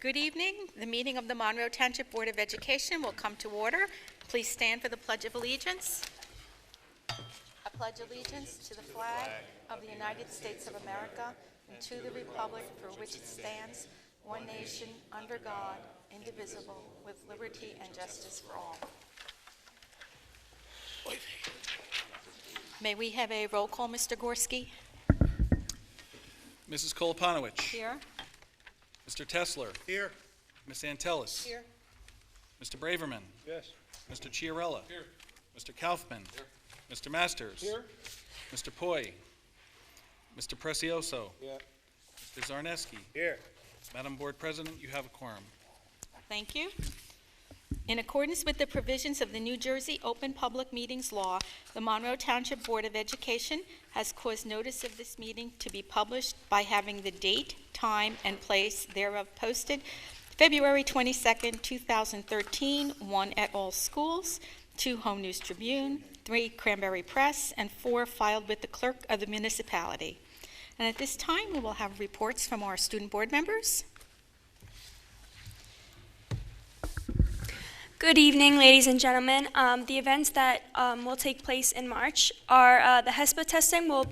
Good evening. The meeting of the Monroe Township Board of Education will come to order. Please stand for the Pledge of Allegiance. I pledge allegiance to the flag of the United States of America and to the republic for which it stands, one nation, under God, indivisible, with liberty and justice for all. May we have a roll call, Mr. Gorski? Mrs. Koloponowicz. Here. Mr. Tesler. Here. Ms. Antelis. Here. Mr. Braverman. Yes. Mr. Chiarella. Here. Mr. Kaufman. Here. Mr. Masters. Here. Mr. Poi. Mr. Precioso. Yeah. Mr. Zarneski. Here. Madam Board President, you have a quorum. Thank you. In accordance with the provisions of the New Jersey Open Public Meetings Law, the Monroe Township Board of Education has caused notice of this meeting to be published by having the date, time, and place thereof posted February 22nd, 2013, 1 at all schools, 2 Home News Tribune, 3 Cranberry Press, and 4 filed with the clerk of the municipality. And at this time, we will have reports from our student board members. Good evening, ladies and gentlemen. The events that will take place in March are the HESPA testing will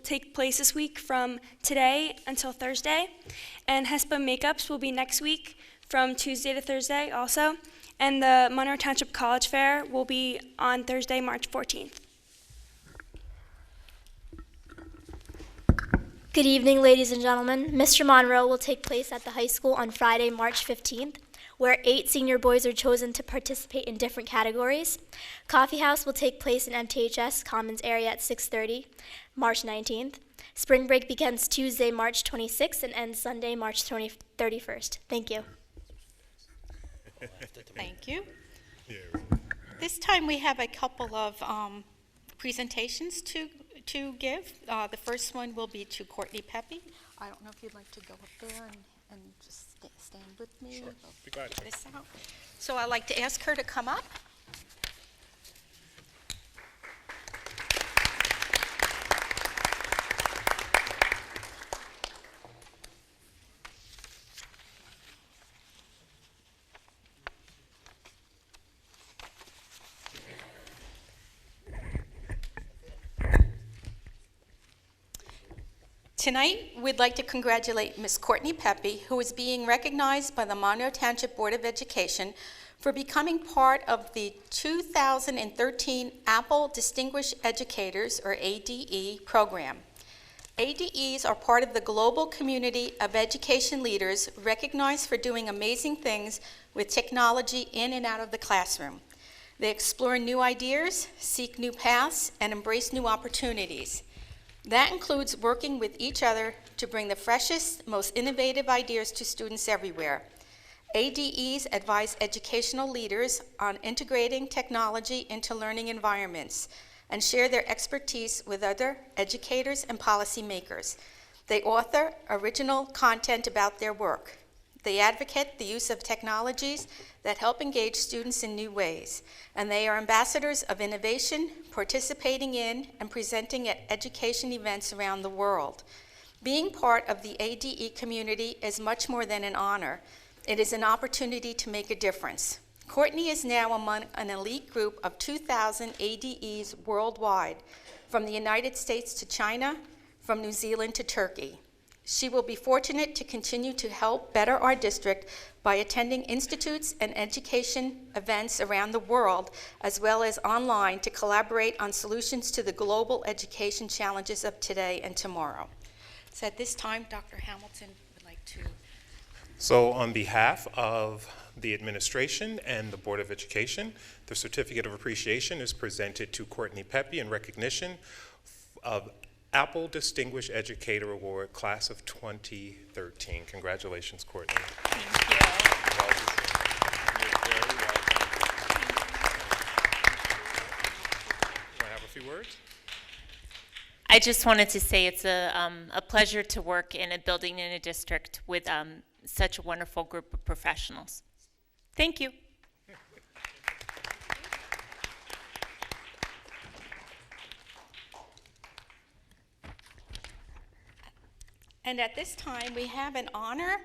take place this week from today until Thursday, and HESPA makeups will be next week from Tuesday to Thursday also, and the Monroe Township College Fair will be on Thursday, March 14th. Good evening, ladies and gentlemen. Mr. Monroe will take place at the high school on Friday, March 15th, where 8 senior boys are chosen to participate in different categories. Coffee House will take place in MTHS Commons area at 6:30, March 19th. Spring break begins Tuesday, March 26th, and ends Sunday, March 31st. Thank you. Thank you. This time we have a couple of presentations to give. The first one will be to Courtney Pepe. I don't know if you'd like to go up there and just stand with me. Sure. Be glad to. This out. So I'd like to ask her to come up. Tonight, we'd like to congratulate Ms. Courtney Pepe, who is being recognized by the Monroe Township Board of Education for becoming part of the 2013 Apple Distinguished Educators, or ADE, program. ADEs are part of the global community of education leaders recognized for doing amazing things with technology in and out of the classroom. They explore new ideas, seek new paths, and embrace new opportunities. That includes working with each other to bring the freshest, most innovative ideas to students everywhere. ADEs advise educational leaders on integrating technology into learning environments and share their expertise with other educators and policymakers. They author original content about their work. They advocate the use of technologies that help engage students in new ways, and they are ambassadors of innovation, participating in and presenting at education events around the world. Being part of the ADE community is much more than an honor. It is an opportunity to make a difference. Courtney is now among an elite group of 2,000 ADEs worldwide, from the United States to China, from New Zealand to Turkey. She will be fortunate to continue to help better our district by attending institutes and education events around the world, as well as online, to collaborate on solutions to the global education challenges of today and tomorrow. So at this time, Dr. Hamilton would like to. So on behalf of the administration and the Board of Education, the Certificate of Appreciation is presented to Courtney Pepe in recognition of Apple Distinguished Educator Award, Class of 2013. Congratulations, Courtney. Thank you. You're very welcome. Want to have a few words? I just wanted to say it's a pleasure to work in a building in a district with such a wonderful group of professionals. Thank you. And at this time, we have an honor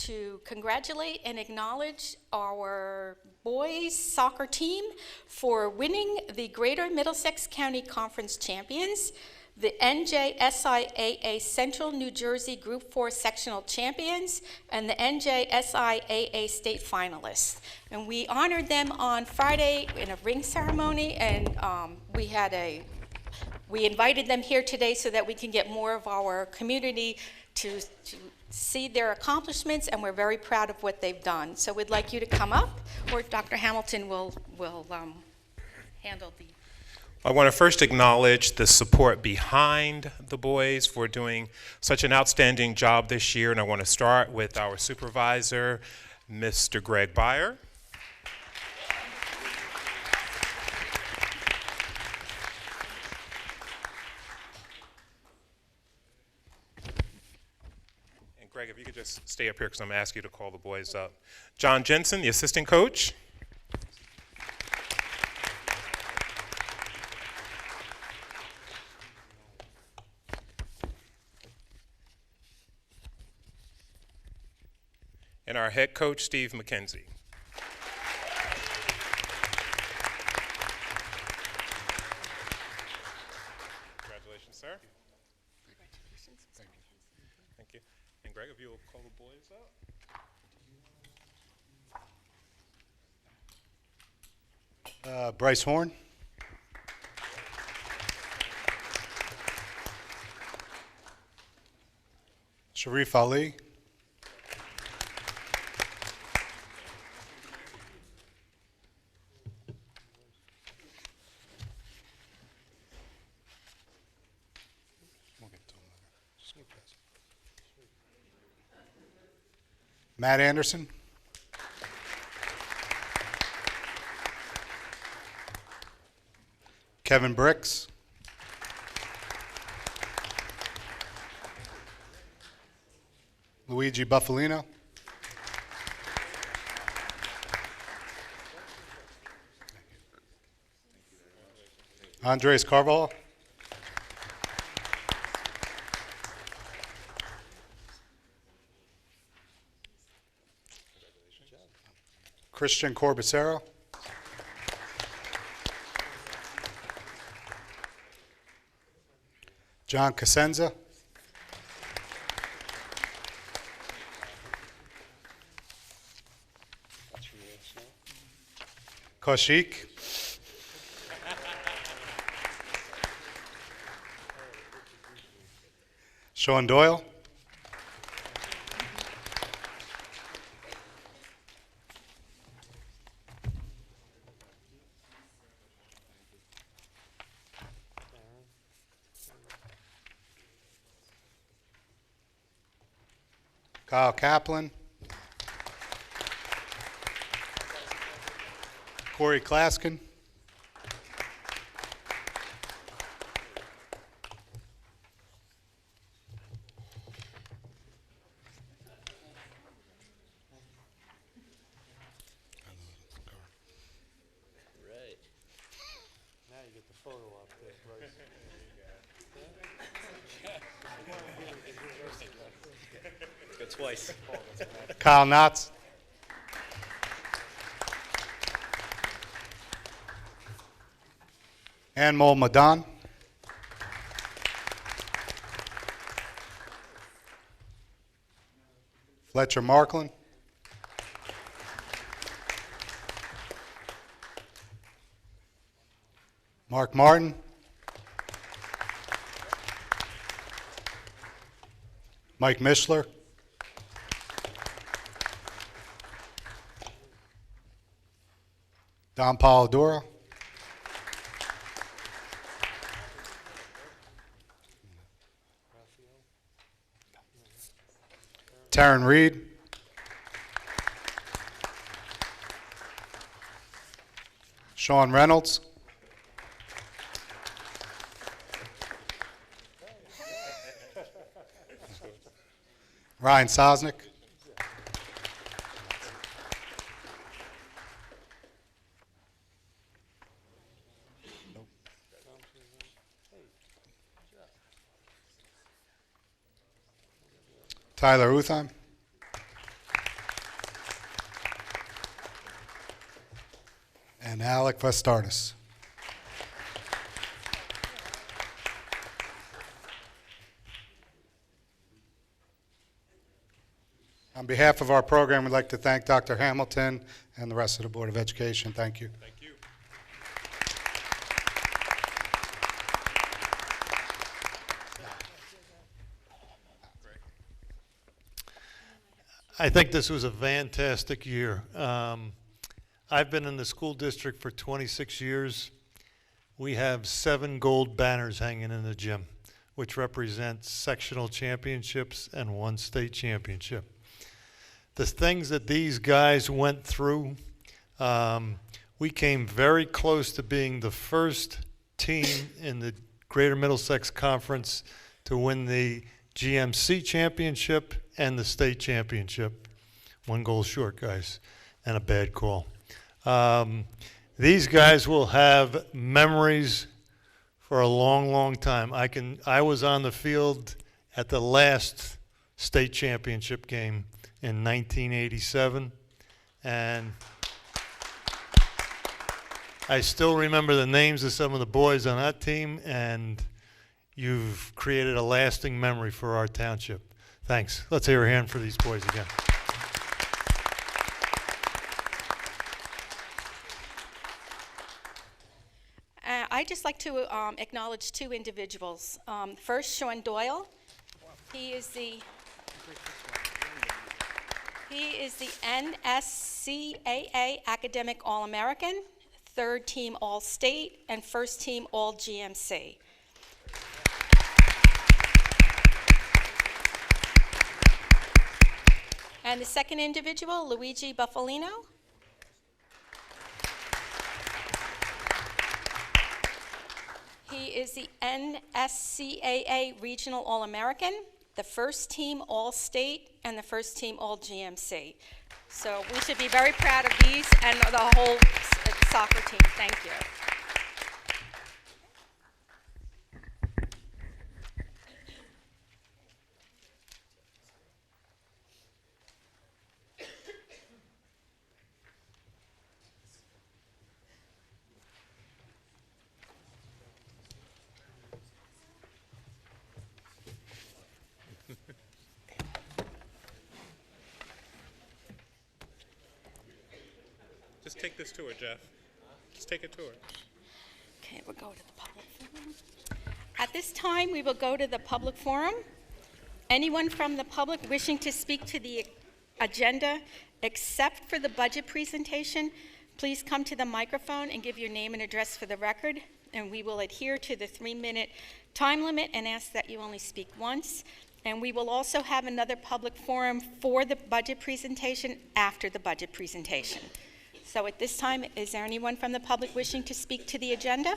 to congratulate and acknowledge our boys soccer team for winning the Greater Middlesex County Conference Champions, the NJSIAA Central New Jersey Group 4 Sectional Champions, and the NJSIAA State Finalists. And we honored them on Friday in a ring ceremony, and we invited them here today so that we can get more of our community to see their accomplishments, and we're very proud of what they've done. So we'd like you to come up, or Dr. Hamilton will handle the... I want to first acknowledge the support behind the boys for doing such an outstanding job this year, and I want to start with our supervisor, Mr. Greg Byer. And Greg, if you could just stay up here because I'm going to ask you to call the boys up. John Jensen, the assistant coach. And our head coach, Steve McKenzie. Congratulations, sir. Thank you. And Greg, if you'll call the boys up. Bryce Horn. Sharif Ali. Matt Anderson. Kevin Bricks. Luigi Buffalino. Andres Carvalho. Christian Corbacero. John Casenza. Kaushik. Sean Doyle. Kyle Kaplan. Corey Klaskin. Twice. Kyle Knotts. Anmol Madan. Fletcher Markland. Mark Martin. Mike Mishler. Don Polidoro. Taryn Reed. Sean Reynolds. Ryan Sosnick. Tyler Utham. And Alec Vastardis. On behalf of our program, we'd like to thank Dr. Hamilton and the rest of the Board of Education. Thank you. Thank you. I think this was a fantastic year. I've been in the school district for 26 years. We have 7 gold banners hanging in the gym, which represents sectional championships and 1 state championship. The things that these guys went through, we came very close to being the first team in the Greater Middlesex Conference to win the GMC championship and the state championship. 1 goal short, guys, and a bad call. These guys will have memories for a long, long time. I was on the field at the last state championship game in 1987, and I still remember the names of some of the boys on that team, and you've created a lasting memory for our township. Thanks. Let's hear a hand for these boys again. I'd just like to acknowledge 2 individuals. First, Sean Doyle. He is the NSCAA Academic All-American, 3rd Team All-State, and 1st Team All-GMC. And the second individual, Luigi Buffalino. He is the NSCAA Regional All-American, the 1st Team All-State, and the 1st Team All-GMC. So we should be very proud of these and the whole soccer team. Thank you. Just take this tour, Jeff. Just take a tour. Okay, we'll go to the public forum. At this time, we will go to the public forum. Anyone from the public wishing to speak to the agenda, except for the budget presentation, please come to the microphone and give your name and address for the record, and we will adhere to the 3-minute time limit and ask that you only speak once. And we will also have another public forum for the budget presentation after the budget presentation. So at this time, is there anyone from the public wishing to speak to the agenda?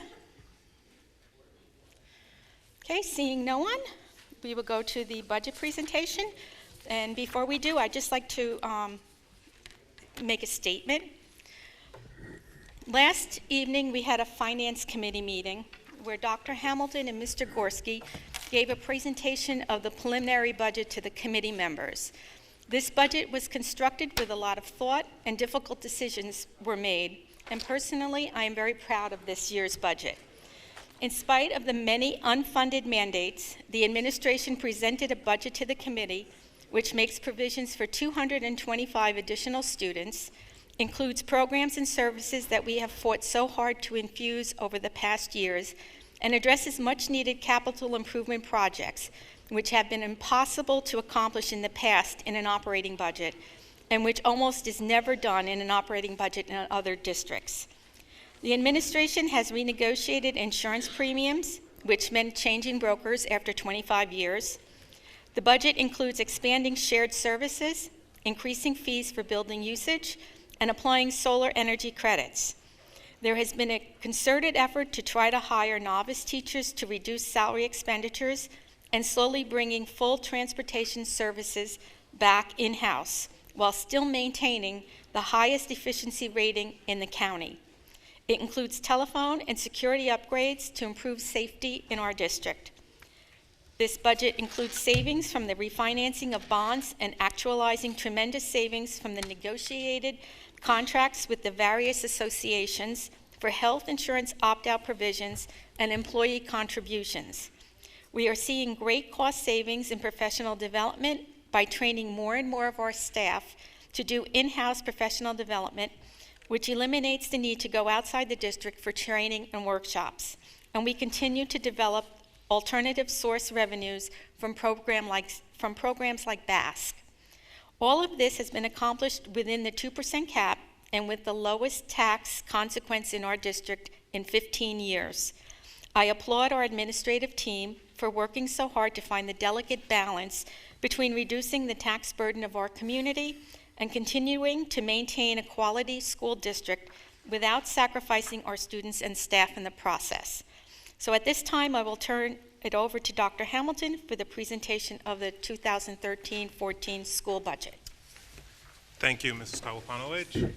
Okay, seeing no one, we will go to the budget presentation. And before we do, I'd just like to make a statement. Last evening, we had a Finance Committee meeting where Dr. Hamilton and Mr. Gorski gave a presentation of the preliminary budget to the committee members. This budget was constructed with a lot of thought, and difficult decisions were made. And personally, I am very proud of this year's budget. In spite of the many unfunded mandates, the administration presented a budget to the committee which makes provisions for 225 additional students, includes programs and services that we have fought so hard to infuse over the past years, and addresses much-needed capital improvement projects which have been impossible to accomplish in the past in an operating budget, and which almost is never done in an operating budget in other districts. The administration has renegotiated insurance premiums, which meant changing brokers after 25 years. The budget includes expanding shared services, increasing fees for building usage, and applying solar energy credits. There has been a concerted effort to try to hire novice teachers to reduce salary expenditures and slowly bringing full transportation services back in-house while still maintaining the highest efficiency rating in the county. It includes telephone and security upgrades to improve safety in our district. This budget includes savings from the refinancing of bonds and actualizing tremendous savings from the negotiated contracts with the various associations for health insurance opt-out provisions and employee contributions. We are seeing great cost savings in professional development by training more and more of our staff to do in-house professional development, which eliminates the need to go outside the district for training and workshops. And we continue to develop alternative source revenues from programs like BASC. All of this has been accomplished within the 2% cap and with the lowest tax consequence in our district in 15 years. I applaud our administrative team for working so hard to find the delicate balance between reducing the tax burden of our community and continuing to maintain a quality school district without sacrificing our students and staff in the process. So at this time, I will turn it over to Dr. Hamilton for the presentation of the 2013-14 school budget. Thank you, Mrs. Kalapanowicz. You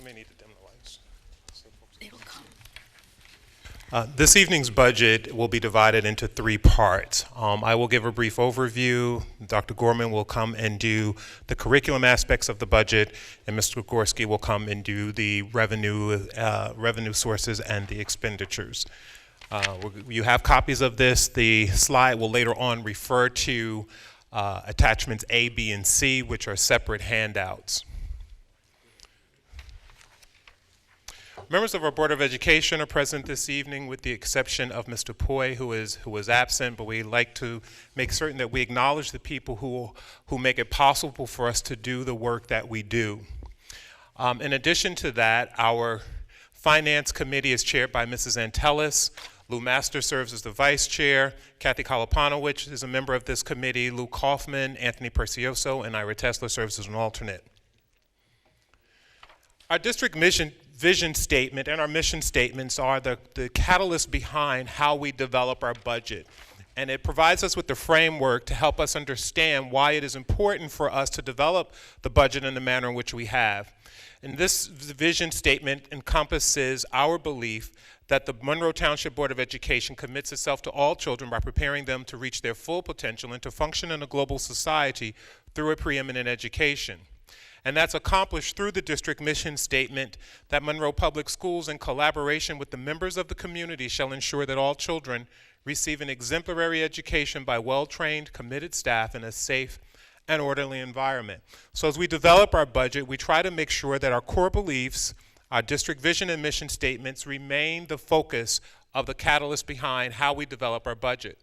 may need to dim the lights. It'll come. This evening's budget will be divided into three parts. I will give a brief overview. Dr. Gorman will come and do the curriculum aspects of the budget, and Mr. Gorski will come and do the revenue sources and the expenditures. You have copies of this. The slide will later on refer to attachments A, B, and C, which are separate handouts. Members of our Board of Education are present this evening with the exception of Mr. Poi, who is absent, but we like to make certain that we acknowledge the people who make it possible for us to do the work that we do. In addition to that, our Finance Committee is chaired by Mrs. Antelis. Lou Master serves as the vice chair. Kathy Kalapanowicz is a member of this committee. Lou Kaufman, Anthony Percioso, and Ira Tesler serves as an alternate. Our district vision statement and our mission statements are the catalyst behind how we develop our budget. And it provides us with the framework to help us understand why it is important for us to develop the budget in the manner in which we have. And this vision statement encompasses our belief that the Monroe Township Board of Education commits itself to all children by preparing them to reach their full potential and to function in a global society through a preeminent education. And that's accomplished through the district mission statement that Monroe Public Schools, in collaboration with the members of the community, shall ensure that all children receive an exemplary education by well-trained, committed staff in a safe and orderly environment. So as we develop our budget, we try to make sure that our core beliefs, our district vision and mission statements remain the focus of the catalyst behind how we develop our budget.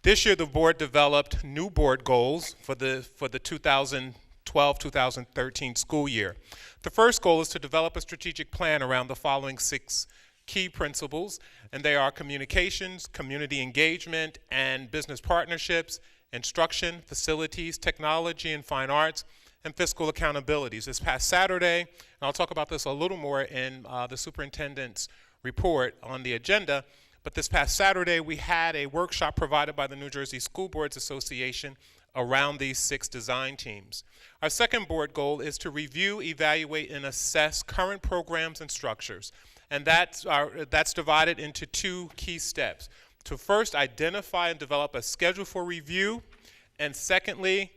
This year, the board developed new board goals for the 2012-2013 school year. The first goal is to develop a strategic plan around the following 6 key principles, and they are communications, community engagement, and business partnerships, instruction, facilities, technology, and fine arts, and fiscal accountabilities. This past Saturday, and I'll talk about this a little more in the superintendent's report on the agenda, but this past Saturday we had a workshop provided by the New Jersey School Boards Association around these 6 design teams. Our second board goal is to review, evaluate, and assess current programs and structures. And that's divided into 2 key steps. To first identify and develop a schedule for review, and secondly,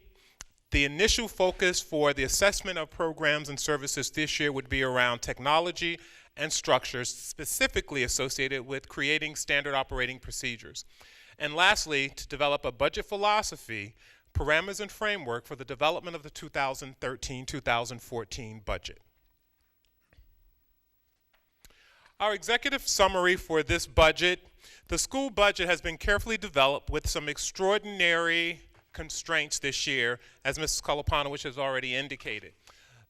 the initial focus for the assessment of programs and services this year would be around technology and structures specifically associated with creating standard operating procedures. And lastly, to develop a budget philosophy, parameters and framework for the development of the 2013-2014 budget. Our executive summary for this budget: the school budget has been carefully developed with some extraordinary constraints this year, as Mrs. Kalapanowicz has already indicated.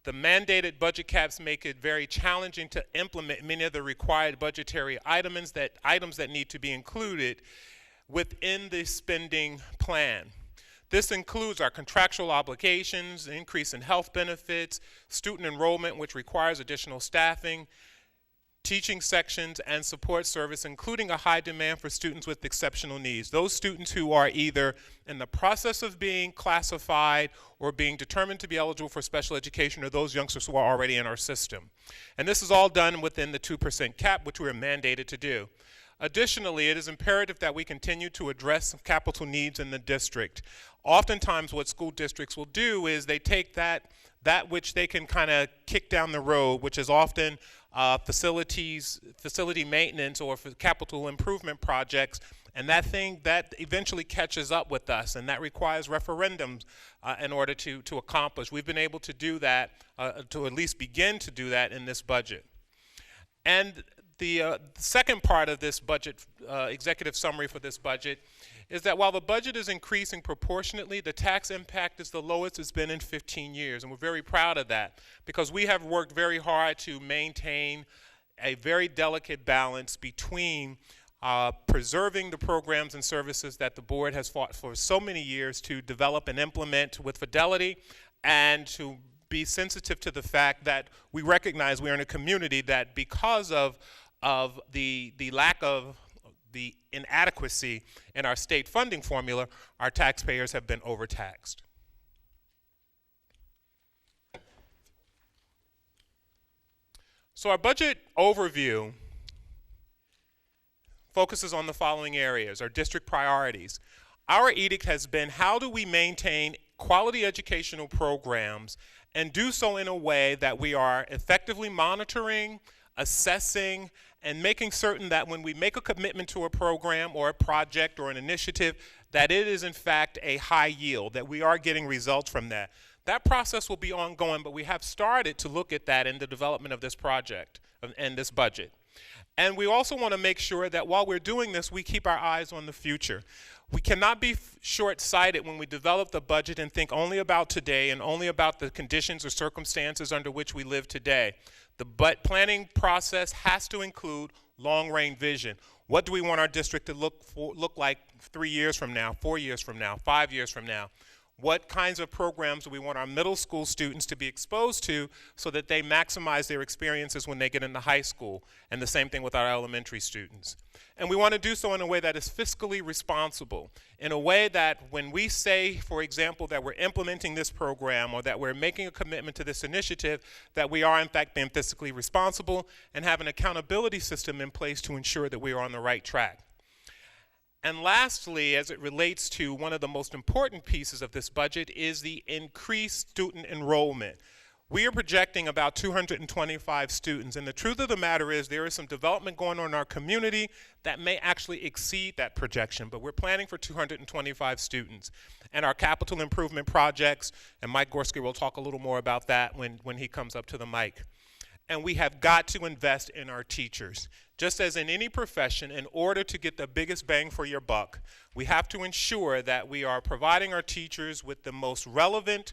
The mandated budget caps make it very challenging to implement many of the required budgetary items that need to be included within the spending plan. This includes our contractual obligations, increase in health benefits, student enrollment, which requires additional staffing, teaching sections, and support service, including a high demand for students with exceptional needs. Those students who are either in the process of being classified or being determined to be eligible for special education, or those youngsters who are already in our system. And this is all done within the 2% cap, which we are mandated to do. Additionally, it is imperative that we continue to address capital needs in the district. Oftentimes what school districts will do is they take that which they can kind of kick down the road, which is often facility maintenance or for capital improvement projects, and that eventually catches up with us, and that requires referendums in order to accomplish. We've been able to do that, to at least begin to do that in this budget. And the second part of this budget, executive summary for this budget, is that while the budget is increasing proportionately, the tax impact is the lowest it's been in 15 years. And we're very proud of that because we have worked very hard to maintain a very delicate balance between preserving the programs and services that the board has fought for so many years to develop and implement with fidelity, and to be sensitive to the fact that we recognize we're in a community that, because of the lack of the inadequacy in our state funding formula, our taxpayers have been overtaxed. So our budget overview focuses on the following areas: our district priorities. Our edict has been, how do we maintain quality educational programs and do so in a way that we are effectively monitoring, assessing, and making certain that when we make a commitment to a program or a project or an initiative, that it is in fact a high yield, that we are getting results from that. That process will be ongoing, but we have started to look at that in the development of this project and this budget. And we also want to make sure that while we're doing this, we keep our eyes on the future. We cannot be short-sighted when we develop the budget and think only about today and only about the conditions or circumstances under which we live today. The planning process has to include long-range vision. What do we want our district to look like 3 years from now, 4 years from now, 5 years from now? What kinds of programs do we want our middle school students to be exposed to so that they maximize their experiences when they get into high school? And the same thing with our elementary students. And we want to do so in a way that is fiscally responsible, in a way that when we say, for example, that we're implementing this program or that we're making a commitment to this initiative, that we are in fact being fiscally responsible and have an accountability system in place to ensure that we are on the right track. And lastly, as it relates to one of the most important pieces of this budget, is the increased student enrollment. We are projecting about 225 students, and the truth of the matter is there is some development going on in our community that may actually exceed that projection, but we're planning for 225 students. And our capital improvement projects, and Mike Gorski will talk a little more about that when he comes up to the mic. And we have got to invest in our teachers. Just as in any profession, in order to get the biggest bang for your buck, we have to ensure that we are providing our teachers with the most relevant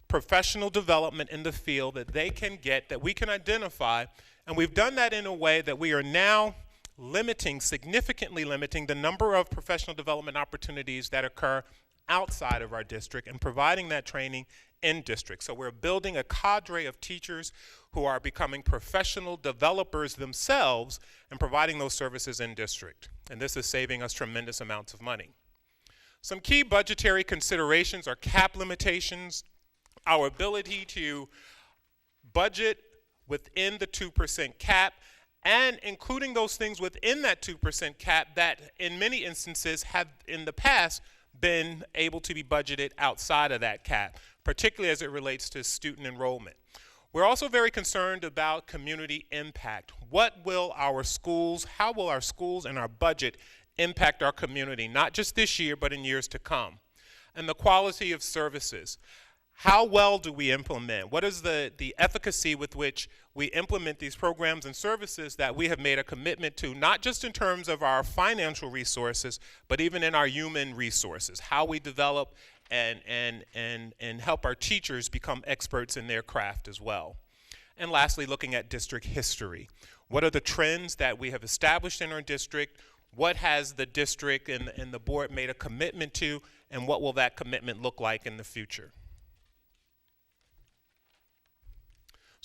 professional development in the field that they can get, that we can identify. And we've done that in a way that we are now significantly limiting the number of professional development opportunities that occur outside of our district and providing that training in district. So we're building a cadre of teachers who are becoming professional developers themselves and providing those services in district. And this is saving us tremendous amounts of money. Some key budgetary considerations are cap limitations, our ability to budget within the 2% cap, and including those things within that 2% cap that in many instances have in the past been able to be budgeted outside of that cap, particularly as it relates to student enrollment. We're also very concerned about community impact. What will our schools, how will our schools and our budget impact our community, not just this year, but in years to come? And the quality of services. How well do we implement? What is the efficacy with which we implement these programs and services that we have made a commitment to, not just in terms of our financial resources, but even in our human resources, how we develop and help our teachers become experts in their craft as well. And lastly, looking at district history. What are the trends that we have established in our district? What has the district and the board made a commitment to, and what will that commitment look like in the future?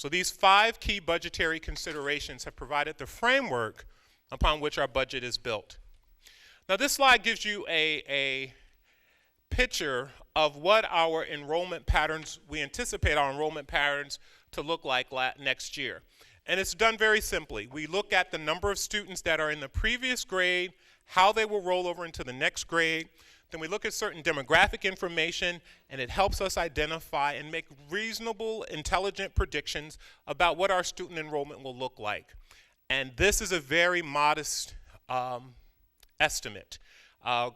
So these 5 key budgetary considerations have provided the framework upon which our budget is built. Now this slide gives you a picture of what our enrollment patterns, we anticipate our enrollment patterns to look like next year. And it's done very simply. We look at the number of students that are in the previous grade, how they will roll over into the next grade. Then we look at certain demographic information, and it helps us identify and make reasonable, intelligent predictions about what our student enrollment will look like. And this is a very modest estimate.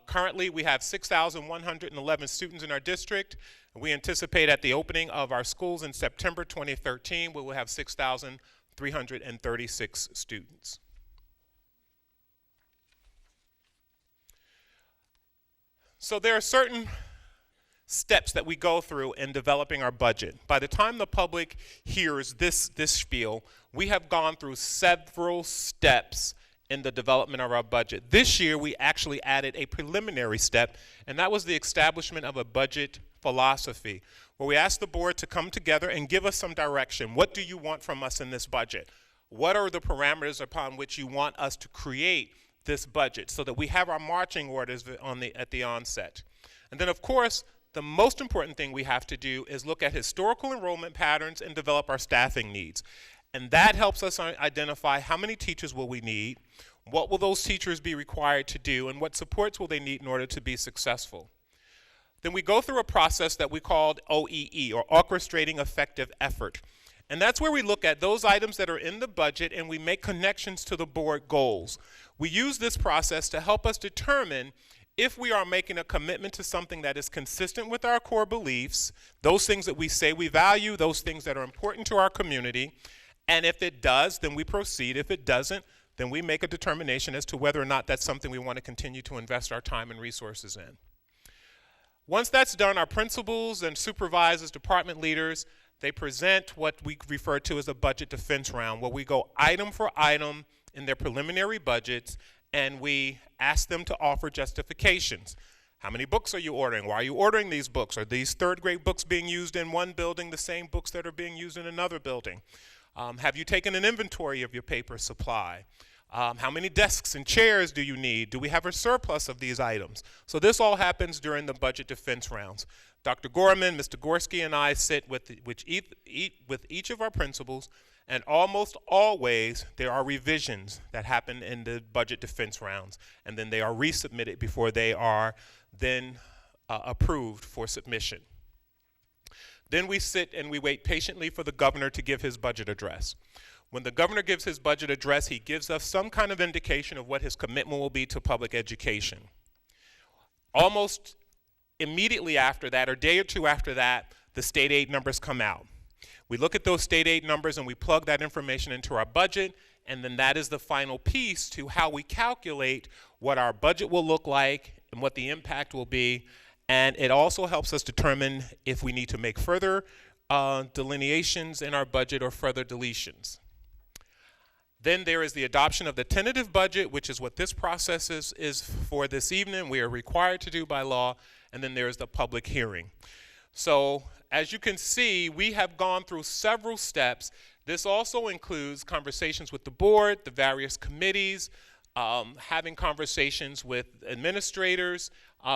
Currently, we have 6,111 students in our district. We anticipate at the opening of our schools in September 2013, we will have 6,336 students. So there are certain steps that we go through in developing our budget. By the time the public hears this spiel, we have gone through several steps in the development of our budget. This year, we actually added a preliminary step, and that was the establishment of a budget philosophy, where we asked the board to come together and give us some direction. What do you want from us in this budget? What are the parameters upon which you want us to create this budget, so that we have our marching orders at the onset? And then, of course, the most important thing we have to do is look at historical enrollment patterns and develop our staffing needs. And that helps us identify how many teachers will we need, what will those teachers be required to do, and what supports will they need in order to be successful. Then we go through a process that we called OEE, or Orchestrating Effective Effort. And that's where we look at those items that are in the budget and we make connections to the board goals. We use this process to help us determine if we are making a commitment to something that is consistent with our core beliefs, those things that we say we value, those things that are important to our community. And if it does, then we proceed. If it doesn't, then we make a determination as to whether or not that's something we want to continue to invest our time and resources in. Once that's done, our principals and supervisors, department leaders, they present what we refer to as a budget defense round, where we go item for item in their preliminary budgets, and we ask them to offer justifications. How many books are you ordering? Why are you ordering these books? Are these third grade books being used in one building, the same books that are being used in another building? Have you taken an inventory of your paper supply? How many desks and chairs do you need? Do we have a surplus of these items? So this all happens during the budget defense rounds. Dr. Gorman, Mr. Gorski, and I sit with each of our principals, and almost always there are revisions that happen in the budget defense rounds, and then they are resubmitted before they are then approved for submission. Then we sit and we wait patiently for the governor to give his budget address. When the governor gives his budget address, he gives us some kind of indication of what his commitment will be to public education. Almost immediately after that, or a day or two after that, the state aid numbers come out. We look at those state aid numbers and we plug that information into our budget, and then that is the final piece to how we calculate what our budget will look like and what the impact will be. And it also helps us determine if we need to make further delineations in our budget or further deletions. Then there is the adoption of the tentative budget, which is what this process is for this evening. We are required to do by law. And then there is the public hearing. So as you can see, we have gone through several steps. This also includes conversations with the board, the various committees, having conversations with administrators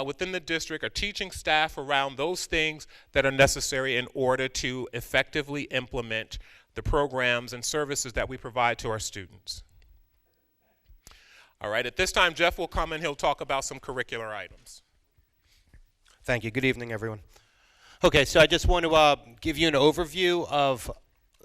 within the district, or teaching staff around those things that are necessary in order to effectively implement the programs and services that we provide to our students. All right, at this time, Jeff will come and he'll talk about some curricular items. Thank you. Good evening, everyone. Okay, so I just want to give you an overview of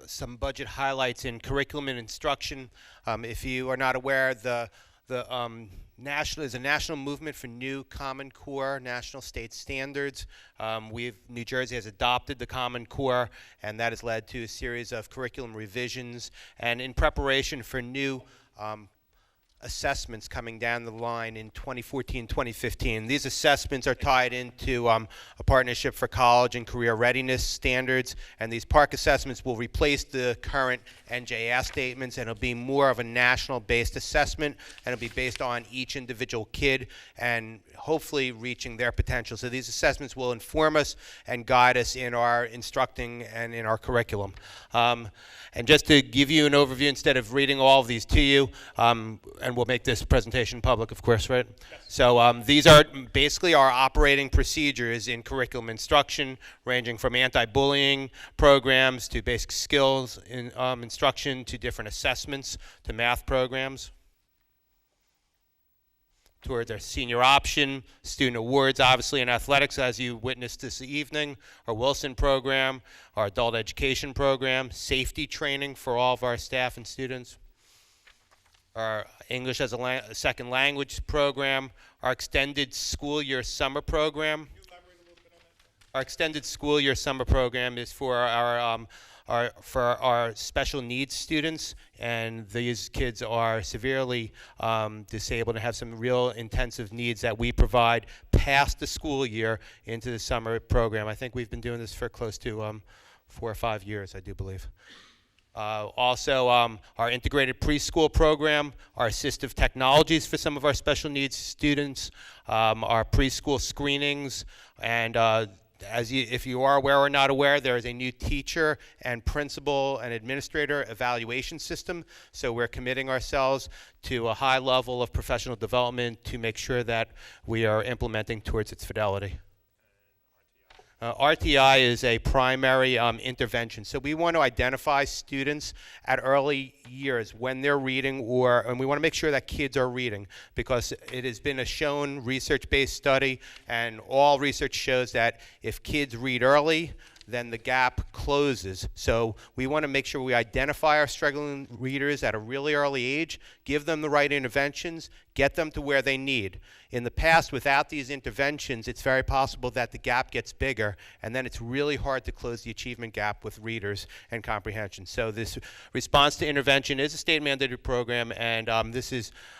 some budget highlights in curriculum and instruction. If you are not aware, there's a national movement for new Common Core national state standards. New Jersey has adopted the Common Core, and that has led to a series of curriculum revisions. And in preparation for new assessments coming down the line in 2014, 2015. These assessments are tied into a partnership for college and career readiness standards, and these PARC assessments will replace the current NJS statements, and it'll be more of a national-based assessment, and it'll be based on each individual kid and hopefully reaching their potential. So these assessments will inform us and guide us in our instructing and in our curriculum. And just to give you an overview, instead of reading all of these to you, and we'll make this presentation public, of course, right? Yes. So these are basically our operating procedures in curriculum instruction, ranging from anti-bullying programs to basic skills in instruction to different assessments to math programs. Towards our senior option, student awards, obviously in athletics, as you witnessed this evening, our Wilson program, our adult education program, safety training for all of our staff and students, our English as a second language program, our extended school year summer program. Can you elaborate a little bit on that? Our extended school year summer program is for our special needs students, and these kids are severely disabled and have some real intensive needs that we provide past the school year into the summer program. I think we've been doing this for close to 4 or 5 years, I do believe. Also, our integrated preschool program, our assistive technologies for some of our special needs students, our preschool screenings, and if you are aware or not aware, there is a new teacher and principal and administrator evaluation system. So we're committing ourselves to a high level of professional development to make sure that we are implementing towards its fidelity. RTI is a primary intervention. So we want to identify students at early years when they're reading, and we want to make sure that kids are reading, because it has been a shown research-based study, and all research shows that if kids read early, then the gap closes. So we want to make sure we identify our struggling readers at a really early age, give them the right interventions, get them to where they need. In the past, without these interventions, it's very possible that the gap gets bigger, and then it's really hard to close the achievement gap with readers and comprehension. So this response to intervention is a state-mandated program, and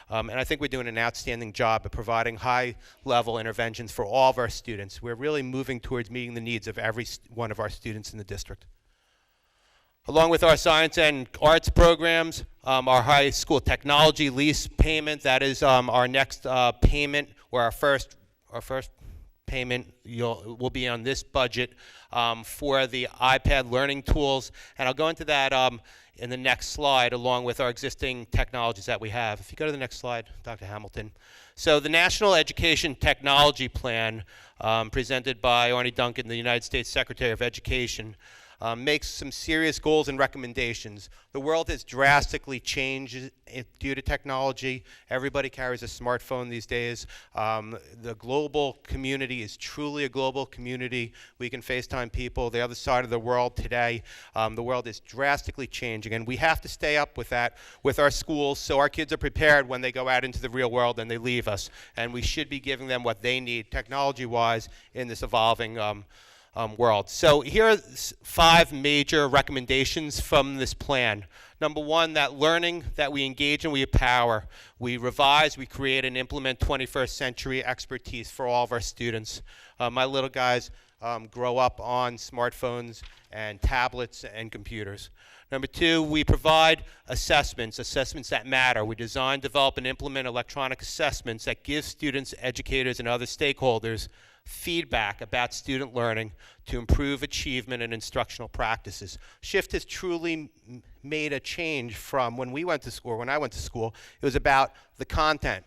and I think we're doing an outstanding job of providing high-level interventions for all of our students. We're really moving towards meeting the needs of every one of our students in the district. Along with our science and arts programs, our high school technology lease payment, that is our next payment, or our first payment will be on this budget for the iPad learning tools. And I'll go into that in the next slide, along with our existing technologies that we have. If you go to the next slide, Dr. Hamilton. So the National Education Technology Plan, presented by Arnie Duncan, the United States Secretary of Education, makes some serious goals and recommendations. The world has drastically changed due to technology. Everybody carries a smartphone these days. The global community is truly a global community. We can FaceTime people the other side of the world today. The world is drastically changing, and we have to stay up with that with our schools so our kids are prepared when they go out into the real world and they leave us. And we should be giving them what they need technology-wise in this evolving world. So here are 5 major recommendations from this plan. Number 1, that learning that we engage in, we empower. We revise, we create, and implement 21st century expertise for all of our students. My little guys grow up on smartphones and tablets and computers. Number 2, we provide assessments that matter. We design, develop, and implement electronic assessments that give students, educators, and other stakeholders feedback about student learning to improve achievement and instructional practices. SHIFT has truly made a change from when we went to school, when I went to school. It was about the content.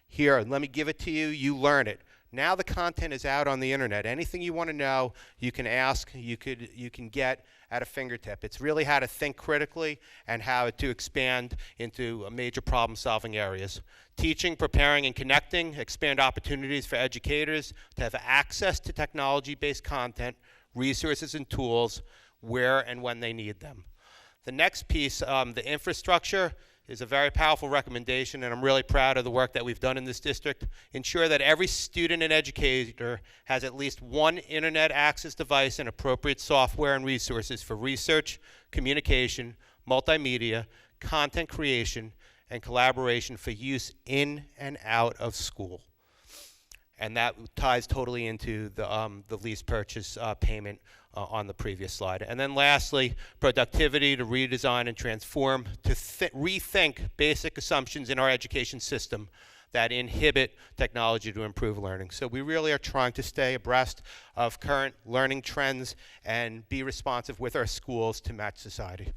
Here, let me give it to you, you learn it. Now the content is out on the internet. Anything you want to know, you can ask, you can get at a fingertip. It's really how to think critically and how to expand into major problem-solving areas. Teaching, preparing, and connecting, expand opportunities for educators to have access to technology-based content, resources, and tools where and when they need them. The next piece, the infrastructure, is a very powerful recommendation, and I'm really proud of the work that we've done in this district. Ensure that every student and educator has at least one internet access device and appropriate software and resources for research, communication, multimedia, content creation, and collaboration for use in and out of school. And that ties totally into the lease purchase payment on the previous slide. And then lastly, productivity to redesign and transform, to rethink basic assumptions in our education system that inhibit technology to improve learning. So we really are trying to stay abreast of current learning trends and be responsive with our schools to match society.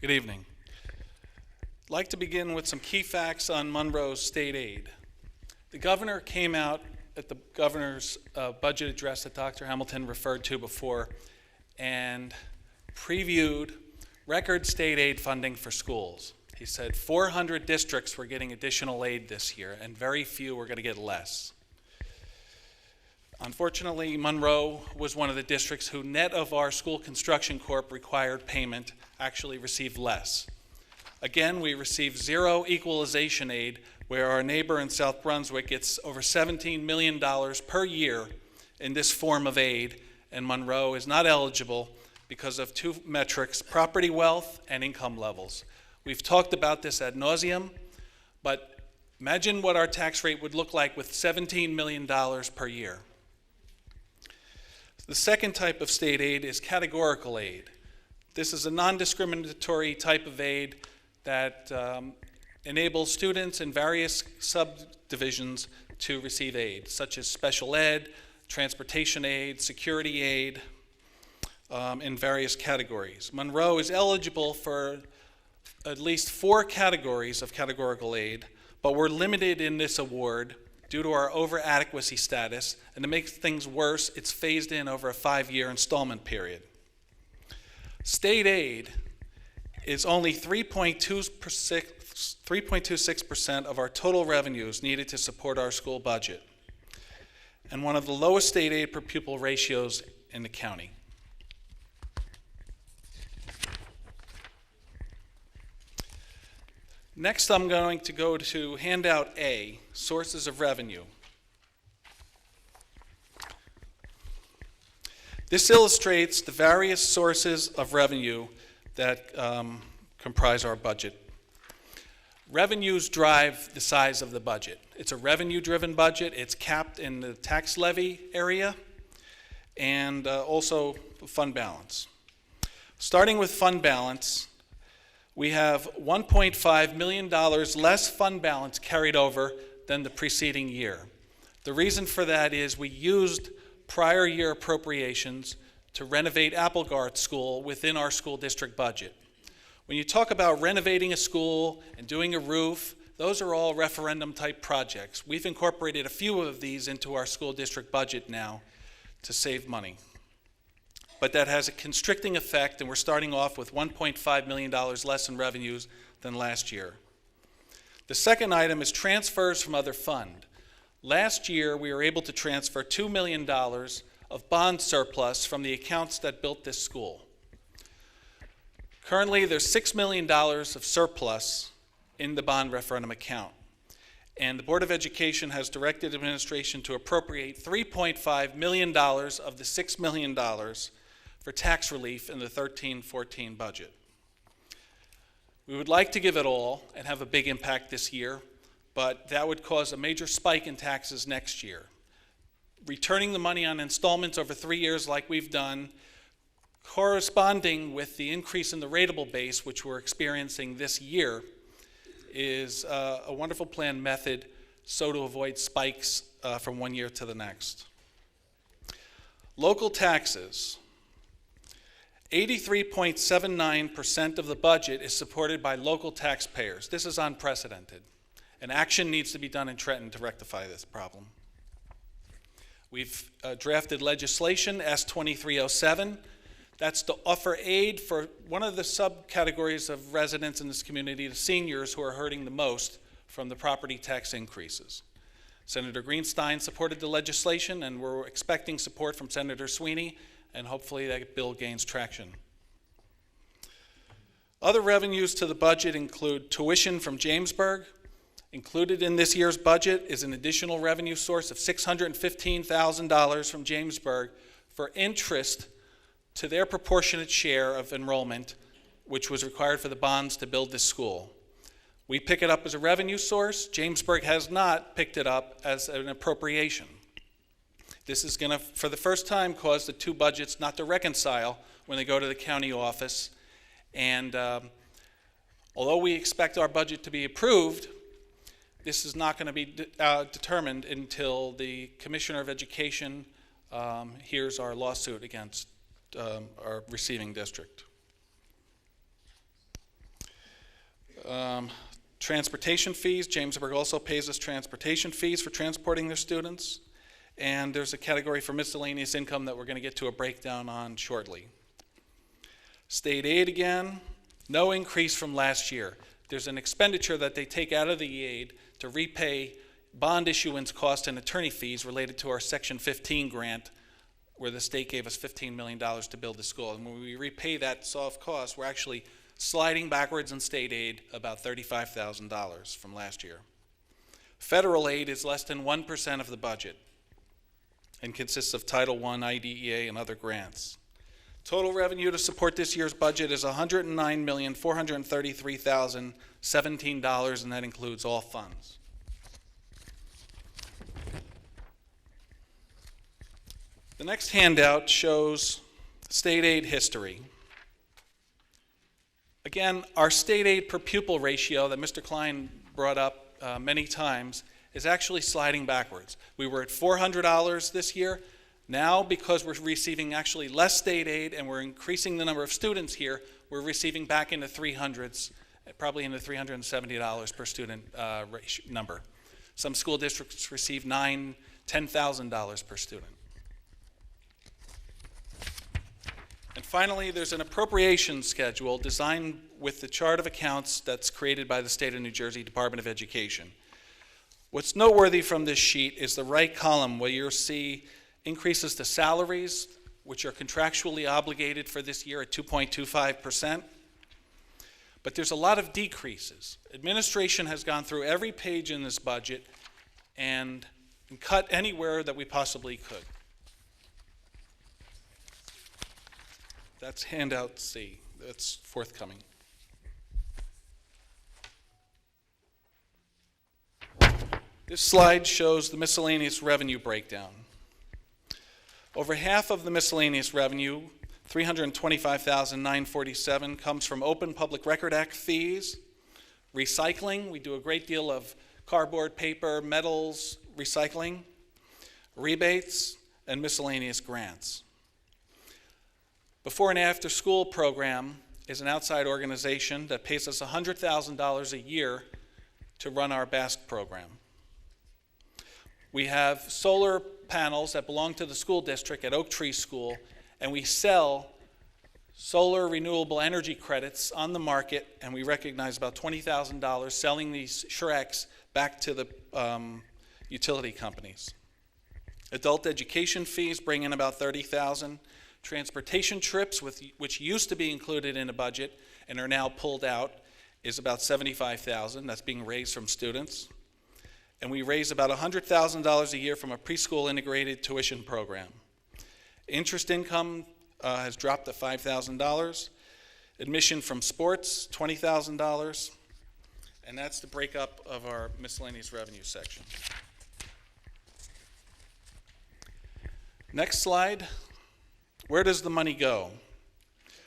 Good evening. I'd like to begin with some key facts on Monroe's state aid. The governor came out at the governor's budget address that Dr. Hamilton referred to before and previewed record state aid funding for schools. He said 400 districts were getting additional aid this year, and very few were going to get less. Unfortunately, Monroe was one of the districts who, net of our school construction corp required payment, actually received less. Again, we received zero equalization aid, where our neighbor in South Brunswick gets over $17 million per year in this form of aid, and Monroe is not eligible because of two metrics: property wealth and income levels. We've talked about this ad nauseum, but imagine what our tax rate would look like with $17 million per year. The second type of state aid is categorical aid. This is a non-discriminatory type of aid that enables students in various subdivisions to receive aid, such as special ed, transportation aid, security aid, in various categories. Monroe is eligible for at least 4 categories of categorical aid, but we're limited in this award due to our over-adequacy status, and to make things worse, it's phased in over a 5-year installment period. State aid is only 3.26% of our total revenues needed to support our school budget, and one of the lowest state aid per pupil ratios in the county. Next, I'm going to go to handout A, sources of revenue. This illustrates the various sources of revenue that comprise our budget. Revenues drive the size of the budget. It's a revenue-driven budget. It's capped in the tax levy area and also fund balance. Starting with fund balance, we have $1.5 million less fund balance carried over than the preceding year. The reason for that is we used prior year appropriations to renovate Applegard School within our school district budget. When you talk about renovating a school and doing a roof, those are all referendum type projects. We've incorporated a few of these into our school district budget now to save money. But that has a constricting effect, and we're starting off with $1.5 million less in revenues than last year. The second item is transfers from other fund. Last year, we were able to transfer $2 million of bond surplus from the accounts that built this school. Currently, there's $6 million of surplus in the bond referendum account, and the Board of Education has directed administration to appropriate $3.5 million of the $6 million for tax relief in the 13-14 budget. We would like to give it all and have a big impact this year, but that would cause a major spike in taxes next year. Returning the money on installments over 3 years like we've done, corresponding with the increase in the rateable base, which we're experiencing this year, is a wonderful planned method so to avoid spikes from one year to the next. Local taxes. 83.79% of the budget is supported by local taxpayers. This is unprecedented, and action needs to be done in Trenton to rectify this problem. We've drafted legislation, S2307. That's to offer aid for one of the subcategories of residents in this community, the seniors who are hurting the most from the property tax increases. Senator Greenstein supported the legislation, and we're expecting support from Senator Sweeney, and hopefully that bill gains traction. Other revenues to the budget include tuition from Jamesburg. Included in this year's budget is an additional revenue source of $615,000 from Jamesburg for interest to their proportionate share of enrollment, which was required for the bonds to build this school. We pick it up as a revenue source. Jamesburg has not picked it up as an appropriation. This is going to, for the first time, cause the two budgets not to reconcile when they go to the county office. And although we expect our budget to be approved, this is not going to be determined until the Commissioner of Education hears our lawsuit against our receiving district. Transportation fees. Jamesburg also pays us transportation fees for transporting their students. And there's a category for miscellaneous income that we're going to get to a breakdown on shortly. State aid again, no increase from last year. There's an expenditure that they take out of the aid to repay bond issuance costs and attorney fees related to our Section 15 grant, where the state gave us $15 million to build the school. And when we repay that soft cost, we're actually sliding backwards in state aid about $35,000 from last year. Federal aid is less than 1% of the budget and consists of Title I, IDEA, and other grants. Total revenue to support this year's budget is $109,433,017, and that includes all funds. The next handout shows state aid history. Again, our state aid per pupil ratio that Mr. Klein brought up many times is actually sliding backwards. We were at $400 this year. Now, because we're receiving actually less state aid and we're increasing the number of students here, we're receiving back in the 300s, probably in the $370 per student number. Some school districts receive $9,000, $10,000 per student. And finally, there's an appropriation schedule designed with the chart of accounts that's created by the State of New Jersey Department of Education. What's noteworthy from this sheet is the right column where you'll see increases to salaries, which are contractually obligated for this year at 2.25%. But there's a lot of decreases. Administration has gone through every page in this budget and cut anywhere that we possibly could. That's handout C. That's forthcoming. This slide shows the miscellaneous revenue breakdown. Over half of the miscellaneous revenue, $325,947, comes from Open Public Record Act fees, recycling. We do a great deal of cardboard, paper, metals recycling, rebates, and miscellaneous grants. Before and After School program is an outside organization that pays us $100,000 a year to run our BASC program. We have solar panels that belong to the school district at Oak Tree School, and we sell solar renewable energy credits on the market, and we recognize about $20,000 selling these SHRECs back to the utility companies. Adult education fees bring in about $30,000. Transportation trips, which used to be included in a budget and are now pulled out, is about $75,000. That's being raised from students. And we raise about $100,000 a year from a preschool integrated tuition program. Interest income has dropped to $5,000. Admission from sports, $20,000. And that's the breakup of our miscellaneous revenue section. Next slide. Where does the money go?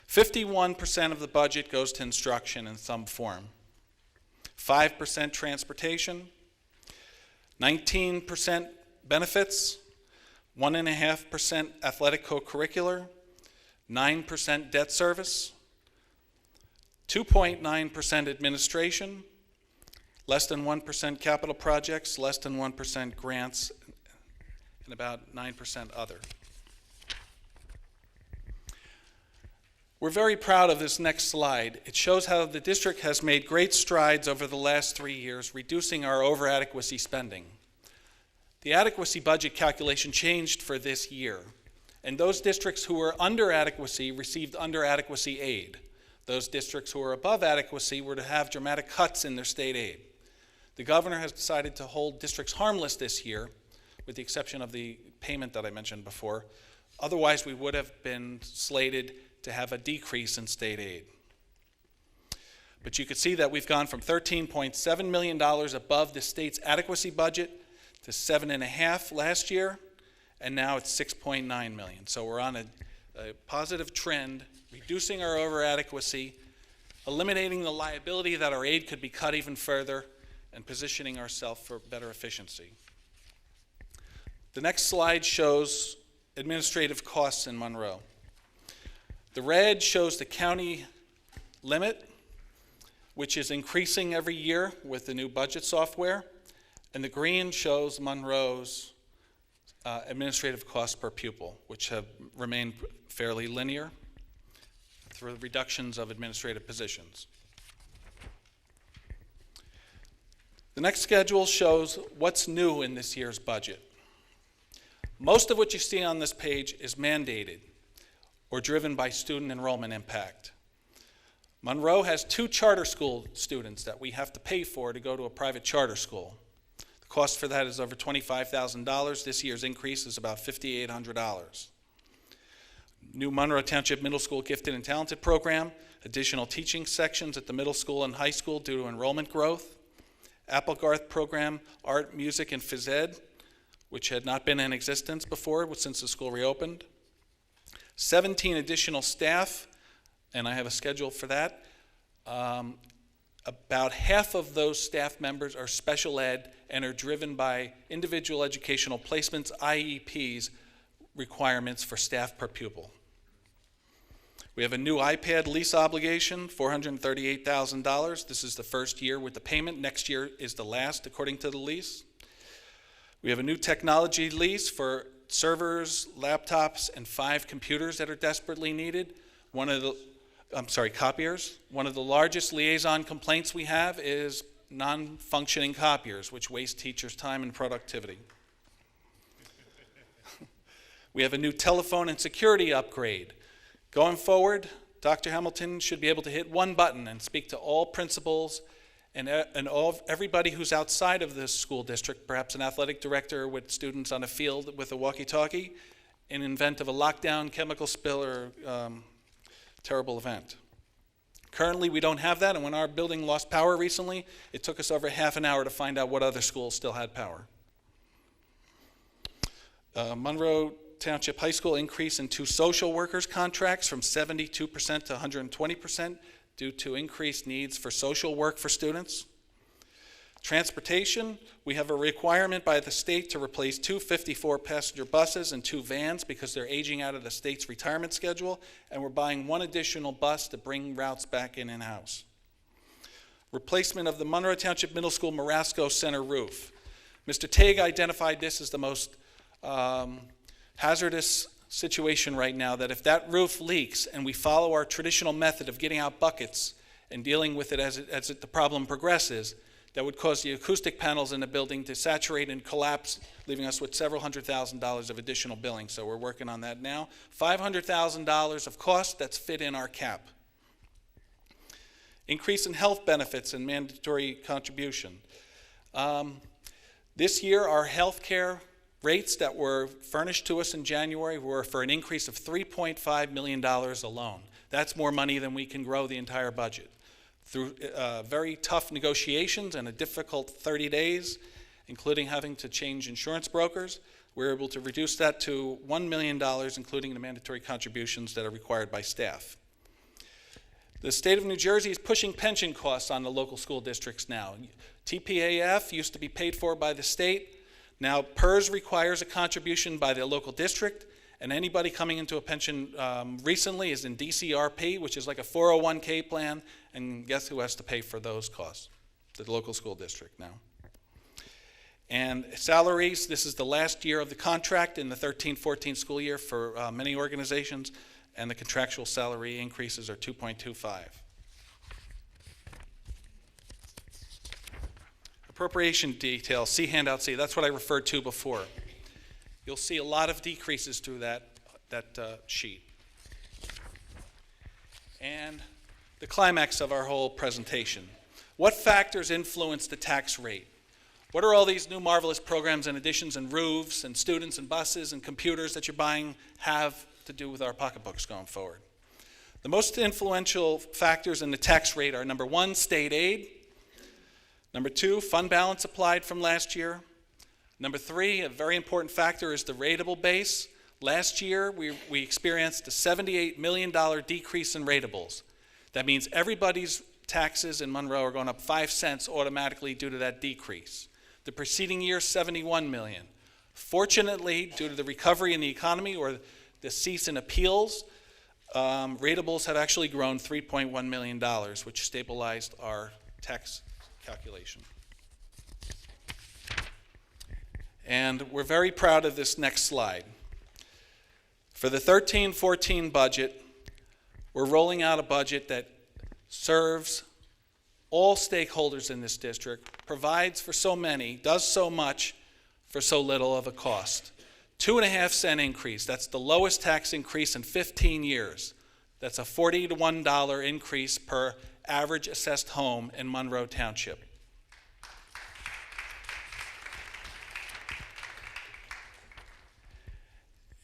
51% of the budget goes to instruction in some form. 5% transportation. 19% benefits, 1.5% athletic co-curricular, 9% debt service, 2.9% administration, less than 1% capital projects, less than 1% grants, and about 9% other. We're very proud of this next slide. It shows how the district has made great strides over the last 3 years, reducing our over-adequacy spending. The adequacy budget calculation changed for this year, and those districts who were under adequacy received under adequacy aid. Those districts who were above adequacy were to have dramatic cuts in their state aid. The governor has decided to hold districts harmless this year, with the exception of the payment that I mentioned before. Otherwise, we would have been slated to have a decrease in state aid. But you can see that we've gone from $13.7 million above the state's adequacy budget to $7.5 last year, and now it's $6.9 million. So we're on a positive trend, reducing our over-adequacy, eliminating the liability that our aid could be cut even further, and positioning ourselves for better efficiency. The next slide shows administrative costs in Monroe. The red shows the county limit, which is increasing every year with the new budget software, and the green shows Monroe's administrative costs per pupil, which have remained fairly linear through reductions of administrative positions. The next schedule shows what's new in this year's budget. Most of what you see on this page is mandated or driven by student enrollment impact. Monroe has 2 charter school students that we have to pay for to go to a private charter school. The cost for that is over $25,000. This year's increase is about $5,800. New Monroe Township Middle School Gifted and Talented Program, additional teaching sections at the middle school and high school due to enrollment growth, Applegarth program, art, music, and phys ed, which had not been in existence before since the school reopened, 17 additional staff, and I have a schedule for that. About half of those staff members are special ed and are driven by individual educational placements, IEPs, requirements for staff per pupil. We have a new iPad lease obligation, $438,000. This is the first year with the payment. Next year is the last, according to the lease. We have a new technology lease for servers, laptops, and 5 computers that are desperately needed. Copiers. One of the largest liaison complaints we have is non-functioning copiers, which waste teachers' time and productivity. We have a new telephone and security upgrade. Going forward, Dr. Hamilton should be able to hit one button and speak to all principals and everybody who's outside of the school district, perhaps an athletic director with students on a field with a walkie-talkie, in event of a lockdown, chemical spill, or terrible event. Currently, we don't have that, and when our building lost power recently, it took us over half an hour to find out what other schools still had power. Monroe Township High School increase in 2 social workers contracts from 72% to 120% due to increased needs for social work for students. Transportation, we have a requirement by the state to replace 2 54-passenger buses and 2 vans because they're aging out of the state's retirement schedule, and we're buying 1 additional bus to bring routes back in-house. Replacement of the Monroe Township Middle School Marasco Center roof. Mr. Tague identified this as the most hazardous situation right now, that if that roof leaks and we follow our traditional method of getting out buckets and dealing with it as the problem progresses, that would cause the acoustic panels in the building to saturate and collapse, leaving us with several $100,000 of additional billing. So we're working on that now. $500,000 of cost that's fit in our cap. Increase in health benefits and mandatory contribution. This year, our health care rates that were furnished to us in January were for an increase of $3.5 million alone. That's more money than we can grow the entire budget. Through very tough negotiations and a difficult 30 days, including having to change insurance brokers, we're able to reduce that to $1 million, including the mandatory contributions that are required by staff. The state of New Jersey is pushing pension costs on the local school districts now. TPAF used to be paid for by the state. Now PERS requires a contribution by the local district, and anybody coming into a pension recently is in DCRP, which is like a 401k plan, and guess who has to pay for those costs? The local school district now. And salaries, this is the last year of the contract in the 13-14 school year for many organizations, and the contractual salary increases are 2.25. Appropriation details, see handout C, that's what I referred to before. You'll see a lot of decreases through that sheet. And the climax of our whole presentation. What factors influence the tax rate? What are all these new marvelous programs and additions and roofs and students and buses and computers that you're buying have to do with our pocketbooks going forward? The most influential factors in the tax rate are, number one, state aid. Number two, fund balance applied from last year. Number three, a very important factor is the rateable base. Last year, we experienced a $78 million decrease in ratables. That means everybody's taxes in Monroe are going up 5 cents automatically due to that decrease. The preceding year, $71 million. Fortunately, due to the recovery in the economy or the cease in appeals, ratables have actually grown $3.1 million, which stabilized our tax calculation. And we're very proud of this next slide. For the 13-14 budget, we're rolling out a budget that serves all stakeholders in this district, provides for so many, does so much for so little of a cost. 2.5 cent increase, that's the lowest tax increase in 15 years. That's a $40 to $1 increase per average assessed home in Monroe Township.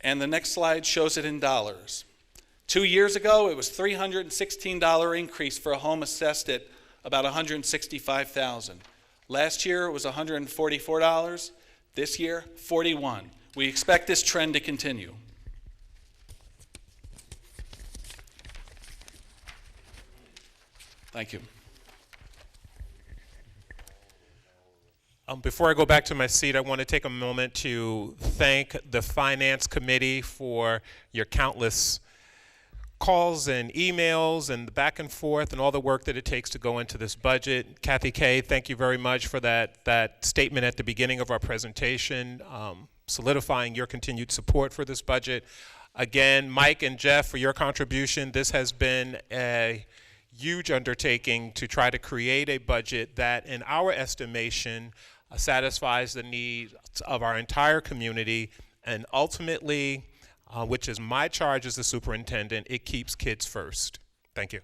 And the next slide shows it in dollars. 2 years ago, it was $316 increase for a home assessed at about $165,000. Last year, it was $144. This year, $41. We expect this trend to continue. Thank you. Before I go back to my seat, I want to take a moment to thank the Finance Committee for your countless calls and emails and the back and forth and all the work that it takes to go into this budget. Kathy Kay, thank you very much for that statement at the beginning of our presentation, solidifying your continued support for this budget. Again, Mike and Jeff, for your contribution. This has been a huge undertaking to try to create a budget that, in our estimation, satisfies the needs of our entire community, and ultimately, which is my charge as the superintendent, it keeps kids first. Thank you.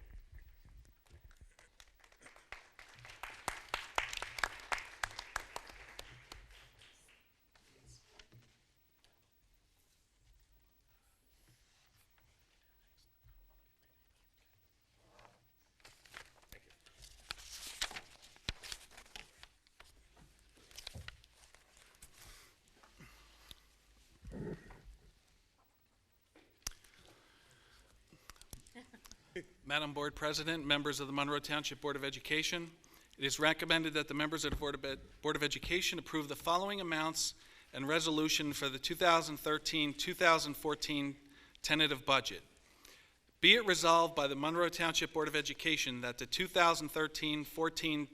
Madam Board President, members of the Monroe Township Board of Education, it is recommended that the members of the Board of Education approve the following amounts and resolution for the 2013-2014 tentative budget. Be it resolved by the Monroe Township Board of Education that the 2013-14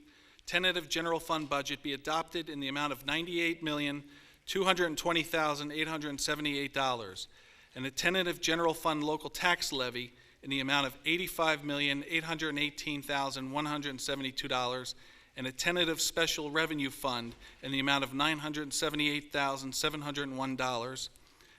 tentative general fund budget be adopted in the amount of $98,220,878, and the tentative general fund local tax levy in the amount of $85,818,172, and a tentative special revenue fund in the amount of $978,701,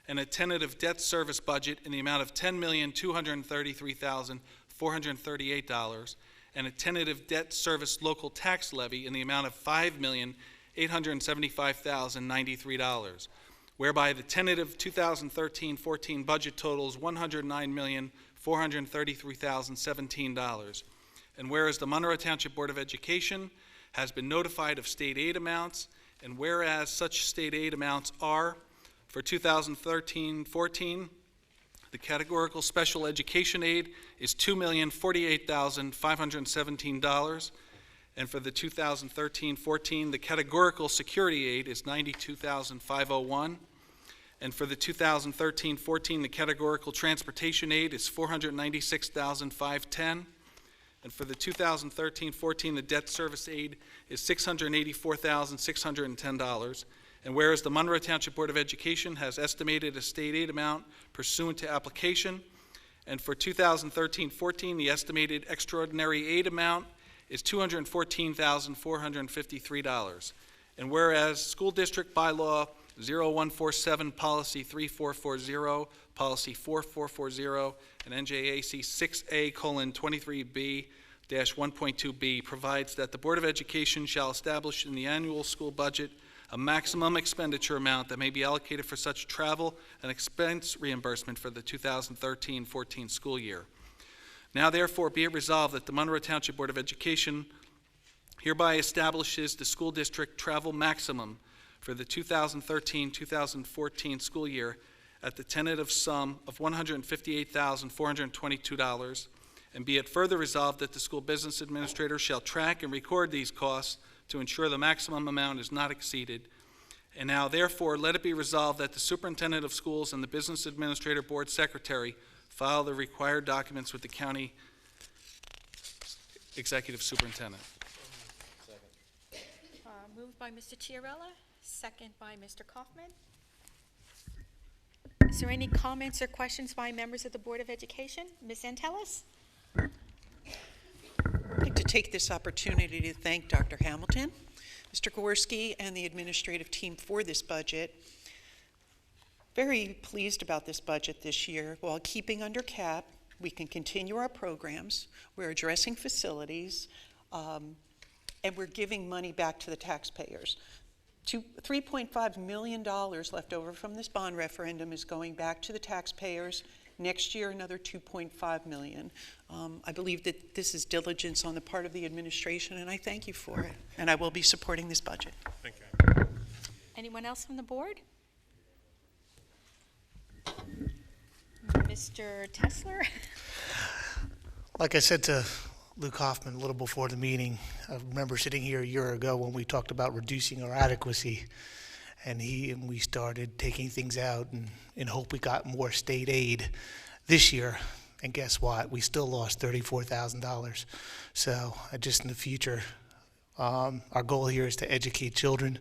and a tentative debt service budget in the amount of $10,233,438, and a tentative debt service local tax levy in the amount of $5,875,093, whereby the tentative 2013-14 budget totals $109,433,017. And whereas the Monroe Township Board of Education has been notified of state aid amounts, and whereas such state aid amounts are, for 2013-14, the categorical special education aid is $2,048,517, and for the 2013-14, the categorical security aid is $92,501. And for the 2013-14, the categorical transportation aid is $496,510. And for the 2013-14, the debt service aid is $684,610. And whereas the Monroe Township Board of Education has estimated a state aid amount pursuant to application, and for 2013-14, the estimated extraordinary aid amount is $214,453. And whereas School District Bylaw 0147, Policy 3440, Policy 4440, and NJAC 6A:23B 1.2b provides that the Board of Education shall establish in the annual school budget a maximum expenditure amount that may be allocated for such travel and expense reimbursement for the 2013-14 school year. Now therefore be it resolved that the Monroe Township Board of Education hereby establishes the school district travel maximum for the 2013-2014 school year at the tentative sum of $158,422, and be it further resolved that the school business administrator shall track and record these costs to ensure the maximum amount is not exceeded. And now therefore let it be resolved that the superintendent of schools and the business administrator board secretary file the required documents with the county executive superintendent. Moved by Mr. Chiarella, second by Mr. Kaufman. Is there any comments or questions by members of the Board of Education? Ms. Antelis? I'd like to take this opportunity to thank Dr. Hamilton, Mr. Gorski, and the administrative team for this budget. Very pleased about this budget this year. While keeping under cap, we can continue our programs. We're addressing facilities, and we're giving money back to the taxpayers. $3.5 million left over from this bond referendum is going back to the taxpayers. Next year, another $2.5 million. I believe that this is diligence on the part of the administration, and I thank you for it. And I will be supporting this budget. Thank you. Anyone else from the board? Mr. Tesler? Like I said to Luke Hoffman a little before the meeting, I remember sitting here a year ago when we talked about reducing our adequacy, and we started taking things out in hope we got more state aid this year. And guess what? We still lost $34,000. So just in the future, our goal here is to educate children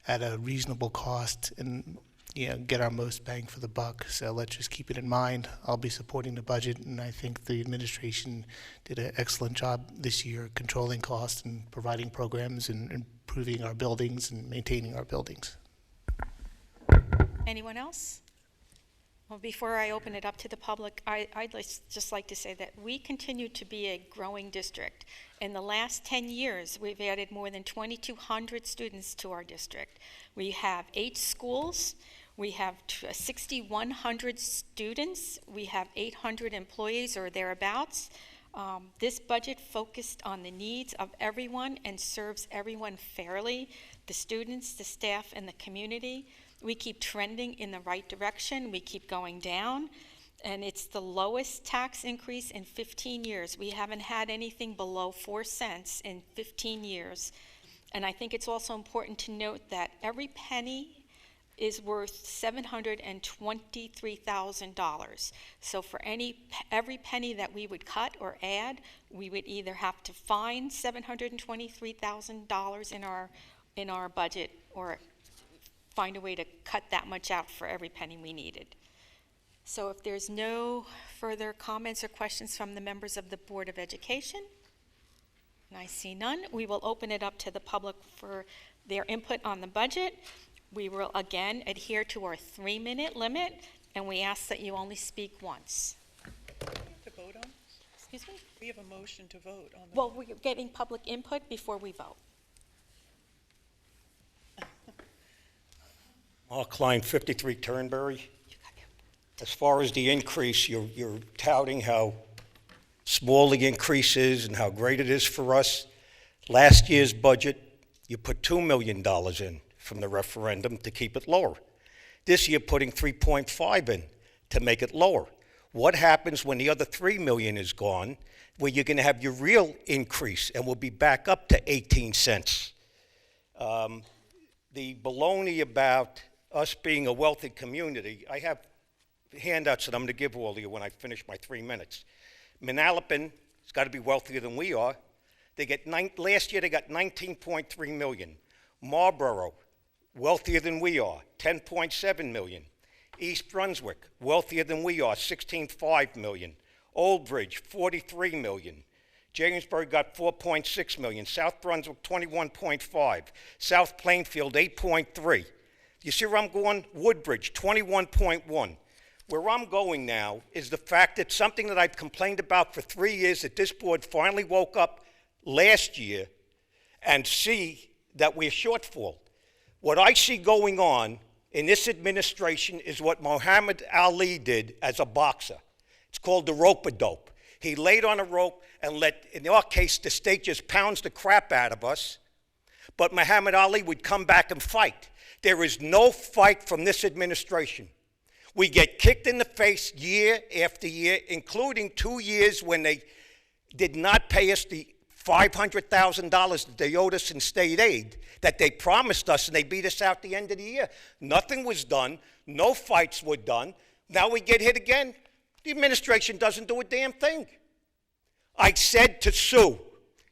at a reasonable cost and get our most bang for the buck. So let's just keep it in mind. I'll be supporting the budget, and I think the administration did an excellent job this year controlling costs and providing programs and improving our buildings and maintaining our buildings. Anyone else? Well, before I open it up to the public, I'd just like to say that we continue to be a growing district. In the last 10 years, we've added more than 2,200 students to our district. We have 8 schools. We have 6,100 students. We have 800 employees or thereabouts. This budget focused on the needs of everyone and serves everyone fairly, the students, the staff, and the community. We keep trending in the right direction. We keep going down, and it's the lowest tax increase in 15 years. We haven't had anything below 4 cents in 15 years. And I think it's also important to note that every penny is worth $723,000. So for every penny that we would cut or add, we would either have to find $723,000 in our budget or find a way to cut that much out for every penny we needed. So if there's no further comments or questions from the members of the Board of Education, and I see none, we will open it up to the public for their input on the budget. We will again adhere to our 3-minute limit, and we ask that you only speak once. Do we have to vote on? Excuse me? We have a motion to vote on. Well, we're getting public input before we vote. Mark Klein, 53 Turnberry. As far as the increase, you're touting how small the increase is and how great it is for us. Last year's budget, you put $2 million in from the referendum to keep it lower. This year, putting 3.5 in to make it lower. What happens when the other $3 million is gone, where you're going to have your real increase and we'll be back up to 18 cents? The baloney about us being a wealthy community, I have handouts that I'm going to give all of you when I finish my 3 minutes. Manalapan has got to be wealthier than we are. Last year they got 19.3 million. Marlborough, wealthier than we are, 10.7 million. East Brunswick, wealthier than we are, 16.5 million. Old Bridge, 43 million. Jamesburg got 4.6 million. South Brunswick, 21.5. South Plainfield, 8.3. You see where I'm going? Woodbridge, 21.1. Where I'm going now is the fact that something that I've complained about for 3 years, that this board finally woke up last year and see that we're shortfall. What I see going on in this administration is what Muhammad Ali did as a boxer. It's called the rope-a-dope. He laid on a rope and let, in our case, the state just pounds the crap out of us, but Muhammad Ali would come back and fight. There is no fight from this administration. We get kicked in the face year after year, including 2 years when they did not pay us the $500,000 that they owed us in state aid, that they promised us, and they beat us out the end of the year. Nothing was done. No fights were done. Now we get hit again. The administration doesn't do a damn thing. I said to sue.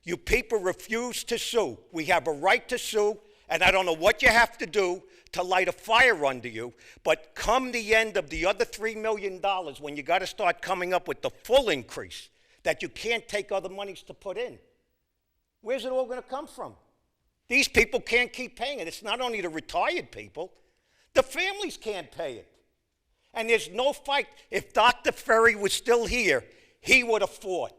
You people refuse to sue. We have a right to sue, and I don't know what you have to do to light a fire under you, but come the end of the other $3 million, when you got to start coming up with the full increase that you can't take other monies to put in, where's it all going to come from? These people can't keep paying it. It's not only the retired people, the families can't pay it. And there's no fight. If Dr. Ferry was still here, he would have fought.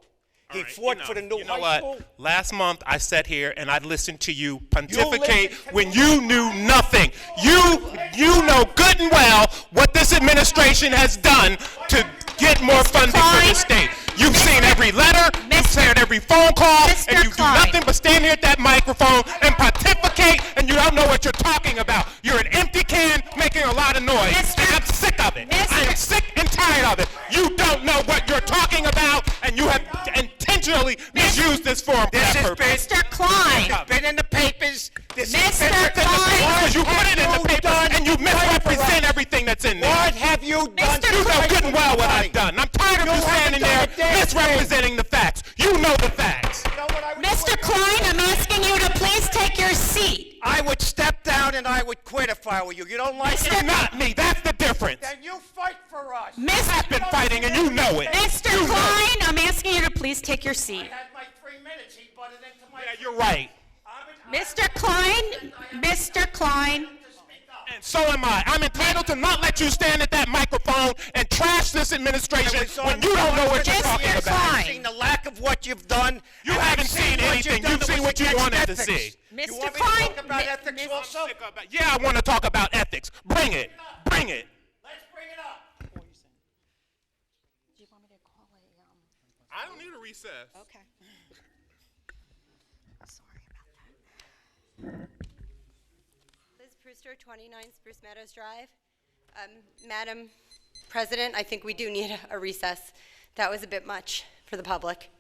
He fought for the new high school. Last month I sat here and I listened to you pontificate when you knew nothing. You know good and well what this administration has done to get more funding for the state. You've seen every letter, you've heard every phone call, and you do nothing but stand here at that microphone and pontificate, and you don't know what you're talking about. You're an empty can making a lot of noise, and I'm sick of it. I am sick and tired of it. You don't know what you're talking about, and you have intentionally misused this forum for that purpose. Mr. Klein, it's been in the papers. Mr. Klein, you put it in the papers, and you misrepresent everything that's in there. What have you done? You know good and well what I've done. I'm tired of you standing there misrepresenting the facts. You know the facts. Mr. Klein, I'm asking you to please take your seat. I would step down and I would quit if I were you. You don't like it? It's not me. That's the difference. Then you fight for us. I've been fighting and you know it. Mr. Klein, I'm asking you to please take your seat. I had my 3 minutes. He butted into my... Yeah, you're right. Mr. Klein, And so am I. I'm entitled to not let you stand at that microphone and trash this administration when you don't know what you're talking about. I've seen the lack of what you've done. You haven't seen anything. You've seen what you wanted to see. You want me to talk about ethics also? Yeah, I want to talk about ethics. Bring it. Bring it. Let's bring it up. do you want me to call I don't need a recess. Okay. Sorry about that. Liz Brewster, 29 Spruce Meadows Drive. Madam President, I think we do need a recess. That was a bit much for the public.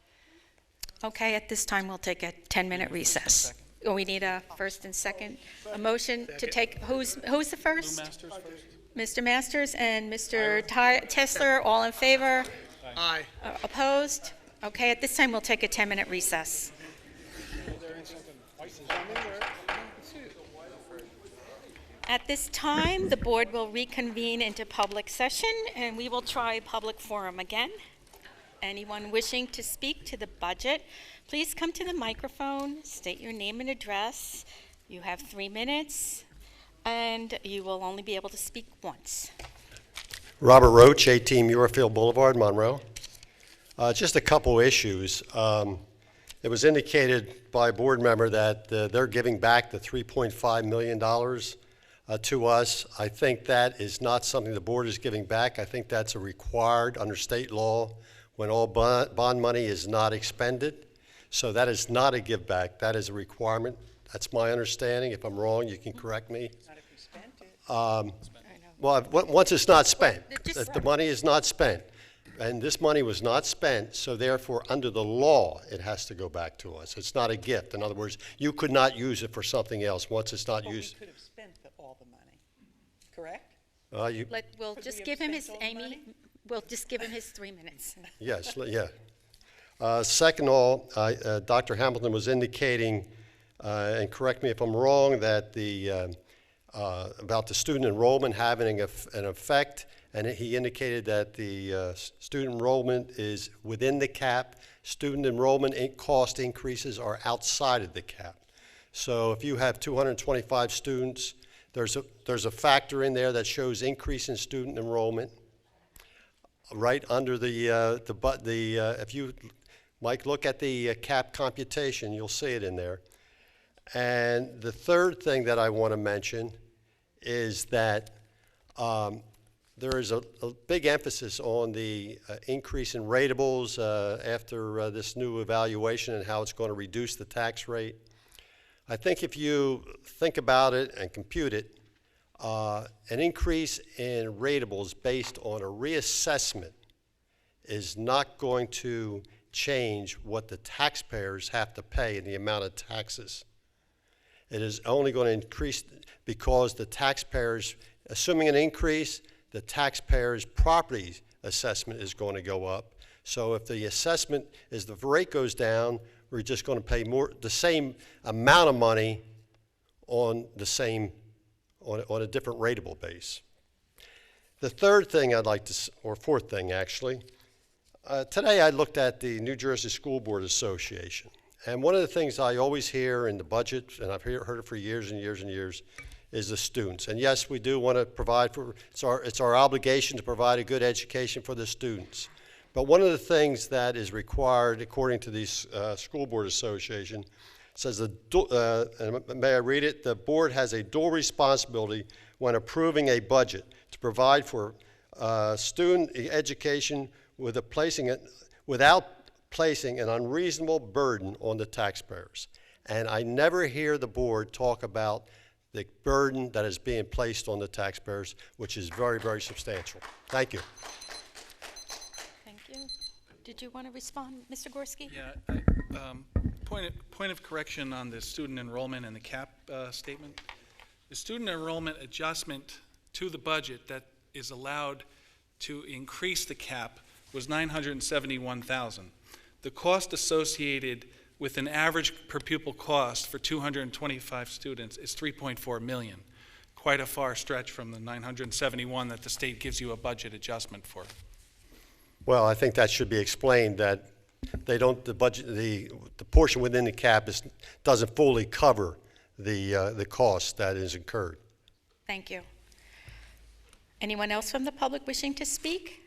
Okay, at this time, we'll take a 10-minute recess. We need a first and second, a motion to take, who's the first? Mr. Masters and Mr. Tesler, all in favor? Aye. Opposed? Okay, at this time, we'll take a 10-minute recess. At this time, the board will reconvene into public session, and we will try public forum again. Anyone wishing to speak to the budget, please come to the microphone, state your name and address. You have 3 minutes, and you will only be able to speak once. Robert Roach, 18 Muirfield Boulevard, Monroe. Just a couple issues. It was indicated by a board member that they're giving back the $3.5 million to us. I think that is not something the board is giving back. I think that's a required under state law when all bond money is not expended. So that is not a give back. That is a requirement. That's my understanding. If I'm wrong, you can correct me. Not if we spent it. Well, once it's not spent, if the money is not spent, and this money was not spent, so therefore, under the law, it has to go back to us. It's not a gift. In other words, you could not use it for something else once it's not used. We could have spent all the money, correct? We'll Could just we give have him his, spent all the Amy, money? we'll just give him his 3 minutes. Yes, yeah. Second of all, Dr. Hamilton was indicating, and correct me if I'm wrong, that about the student enrollment having an effect, and he indicated that the student enrollment is within the cap. Student enrollment cost increases are outside of the cap. So if you have 225 students, there's a factor in there that shows increase in student enrollment, right under if you, Mike, look at the cap computation, you'll see it in there. And the third thing that I want to mention is that there is a big emphasis on the increase in ratables after this new evaluation and how it's going to reduce the tax rate. I think if you think about it and compute it, an increase in ratables based on a reassessment is not going to change what the taxpayers have to pay in the amount of taxes. It is only going to increase because the taxpayers, assuming an increase, the taxpayers' property assessment is going to go up. So if the assessment is the rate goes down, we're just going to pay the same amount of money on a different rateable base. The third thing or fourth thing actually, today I looked at the New Jersey School Board Association. And one of the things I always hear in the budget, and I've heard it for years and years and years, is the students. And yes, we do want to provide it's our obligation to provide a good education for the students. But one of the things that is required, according to the School Board Association, says, and may I read it? The board has a dual responsibility when approving a budget to provide for student education without placing an unreasonable burden on the taxpayers. And I never hear the board talk about the burden that is being placed on the taxpayers, which is very, very substantial. Thank you. Thank you. Did you want to respond, Mr. Gorski? Yeah, point of correction on the student enrollment and the cap statement. The student enrollment adjustment to the budget that is allowed to increase the cap was $971,000. The cost associated with an average per pupil cost for 225 students is $3.4 million. Quite a far stretch from the $971 that the state gives you a budget adjustment for. Well, I think that should be explained that the portion within the cap doesn't fully cover the cost that is incurred. Thank you. Anyone else from the public wishing to speak?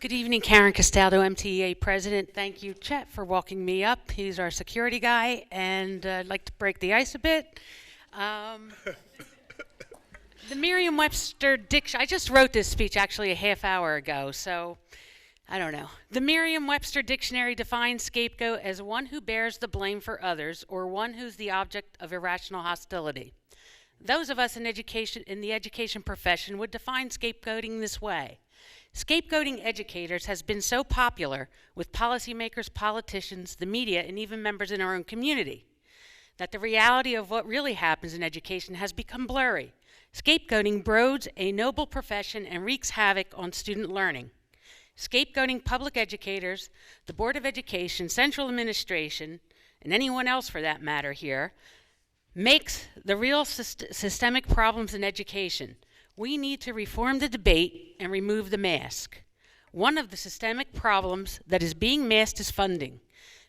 Good evening, Karen Castaldo, MTEA President. Thank you, Chet, for walking me up. He's our security guy, and I'd like to break the ice a bit. The Merriam-Webster Dictionary, I just wrote this speech actually a half hour ago, so I don't know. The Merriam-Webster Dictionary defines scapegoat as one who bears the blame for others or one who's the object of irrational hostility. Those of us in the education profession would define scapegoating this way. Scapegoating educators has been so popular with policymakers, politicians, the media, and even members in our own community that the reality of what really happens in education has become blurry. Scapegoating broads a noble profession and wreaks havoc on student learning. Scapegoating public educators, the Board of Education, central administration, and anyone else for that matter here, makes the real systemic problems in education. We need to reform the debate and remove the mask. One of the systemic problems that is being masked is funding.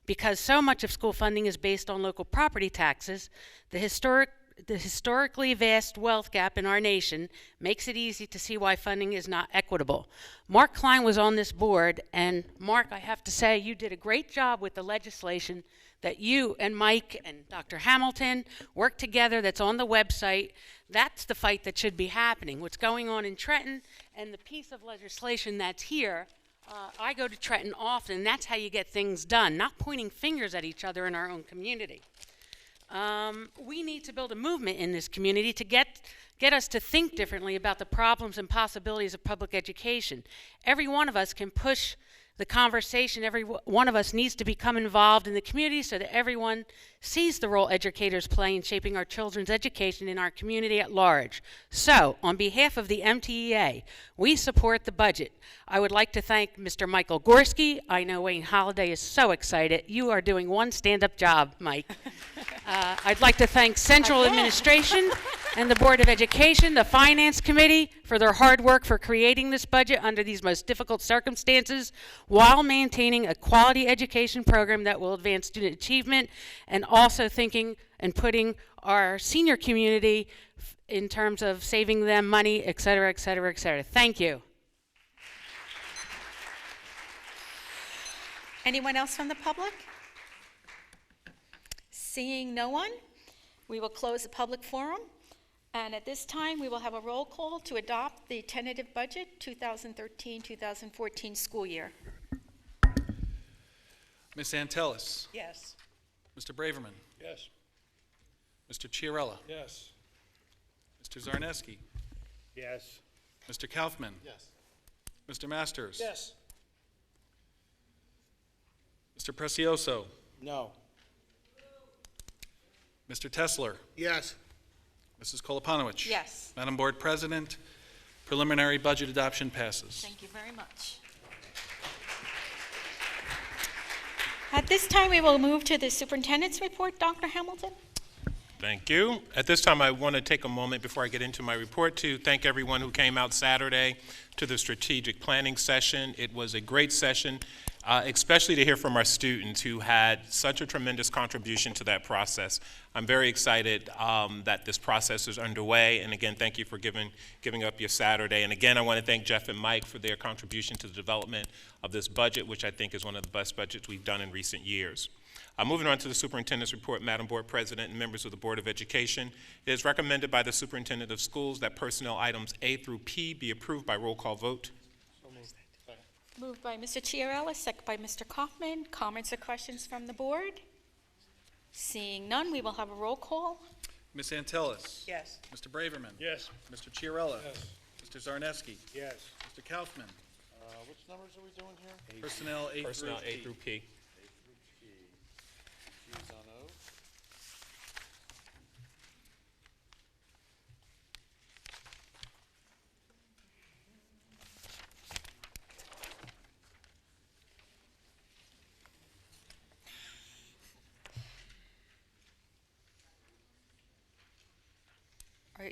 Because so much of school funding is based on local property taxes, the historically vast wealth gap in our nation makes it easy to see why funding is not equitable. Mark Klein was on this board, and Mark, I have to say, you did a great job with the legislation that you and Mike and Dr. Hamilton worked together that's on the website. That's the fight that should be happening. What's going on in Trenton and the piece of legislation that's here, I go to Trenton often, and that's how you get things done, not pointing fingers at each other in our own community. We need to build a movement in this community to get us to think differently about the problems and possibilities of public education. Every one of us can push the conversation. Every one of us needs to become involved in the community so that everyone sees the role educators play in shaping our children's education in our community at large. So, on behalf of the MTEA, we support the budget. I would like to thank Mr. Michael Gorski. I know Wayne Holliday is so excited. You are doing one stand-up job, Mike. I'd like to thank Central Administration and the Board of Education, the Finance Committee, for their hard work for creating this budget under these most difficult circumstances while maintaining a quality education program that will advance student achievement and also thinking and putting our senior community in terms of saving them money, et cetera, et cetera, et cetera. Thank you. Anyone else from the public? Seeing no one, we will close the public forum. And at this time, we will have a roll call to adopt the tentative budget 2013-2014 school year. Ms. Antelis? Yes. Mr. Braverman? Yes. Mr. Chiarella? Yes. Mr. Zarneski? Yes. Mr. Kaufman? Yes. Mr. Masters? Yes. Mr. Precioso? No. Mr. Tesler? Yes. Mrs. Koloponowicz? Yes. Madam Board President, preliminary budget adoption passes. Thank you very much. At this time, we will move to the superintendent's report. Dr. Hamilton? Thank you. At this time, I want to take a moment before I get into my report to thank everyone who came out Saturday to the strategic planning session. It was a great session, especially to hear from our students who had such a tremendous contribution to that process. I'm very excited that this process is underway, and again, thank you for giving up your Saturday. And again, I want to thank Jeff and Mike for their contribution to the development of this budget, which I think is one of the best budgets we've done in recent years. Moving on to the superintendent's report, Madam Board President and members of the Board of Education, it is recommended by the superintendent of schools that personnel items A through P be approved by roll call vote. Moved by Mr. Chiarella, second by Mr. Kaufman. Comments or questions from the board? Seeing none, we will have a roll call. Ms. Antelis? Yes. Mr. Braverman? Yes. Mr. Chiarella? Yes. Mr. Zarneski? Yes. Mr. Kaufman? Which numbers are we doing here? Personnel A Personnel through A through P.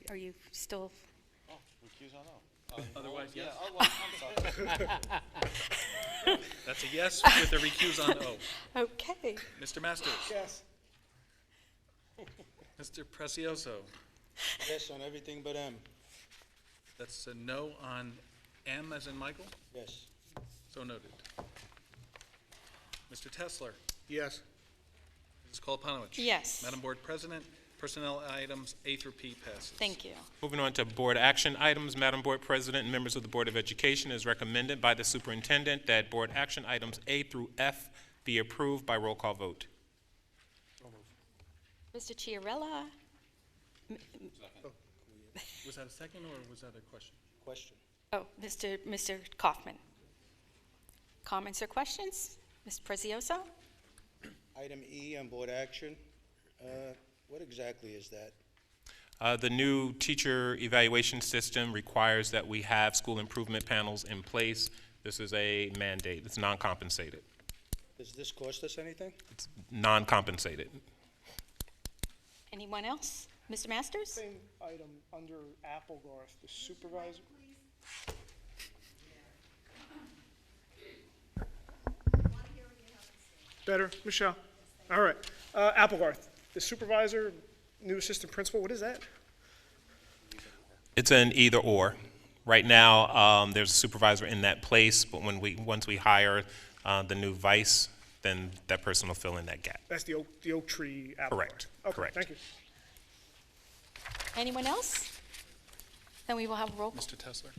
Are you still? Recuse on O. Otherwise, yes. I'm sorry. That's a yes with a recuse on O. Okay. Mr. Masters? Yes. Mr. Precioso? Yes on everything but M. That's a no on M as in Michael? Yes. So noted. Mr. Tesler? Yes. Mrs. Koloponowicz? Yes. Madam Board President, personnel items A through P passes. Thank you. Moving on to board action items, Madam Board President and members of the Board of Education, it is recommended by the superintendent that board action items A through F be approved by roll call vote. Mr. Chiarella? Was that a second or was that a question? Question. Oh, Mr. Kaufman. Comments or questions? Mr. Prezioso? Item E on board action, what exactly is that? The new teacher evaluation system requires that we have school improvement panels in place. This is a mandate. It's non-compensated. Does this cost us anything? It's non-compensated. Anyone else? Mr. Masters? Same item under Applegarth, the supervisor. Better, Michelle. All right. Applegarth, the supervisor, new assistant principal, what is that? It's an either or. Right now, there's a supervisor in that place, but once we hire the new vice, then that person will fill in that gap. That's the oak tree Applegarth. Correct. Okay, Correct. thank you. Anyone else? Then we will have a roll call. Mr. Tesler?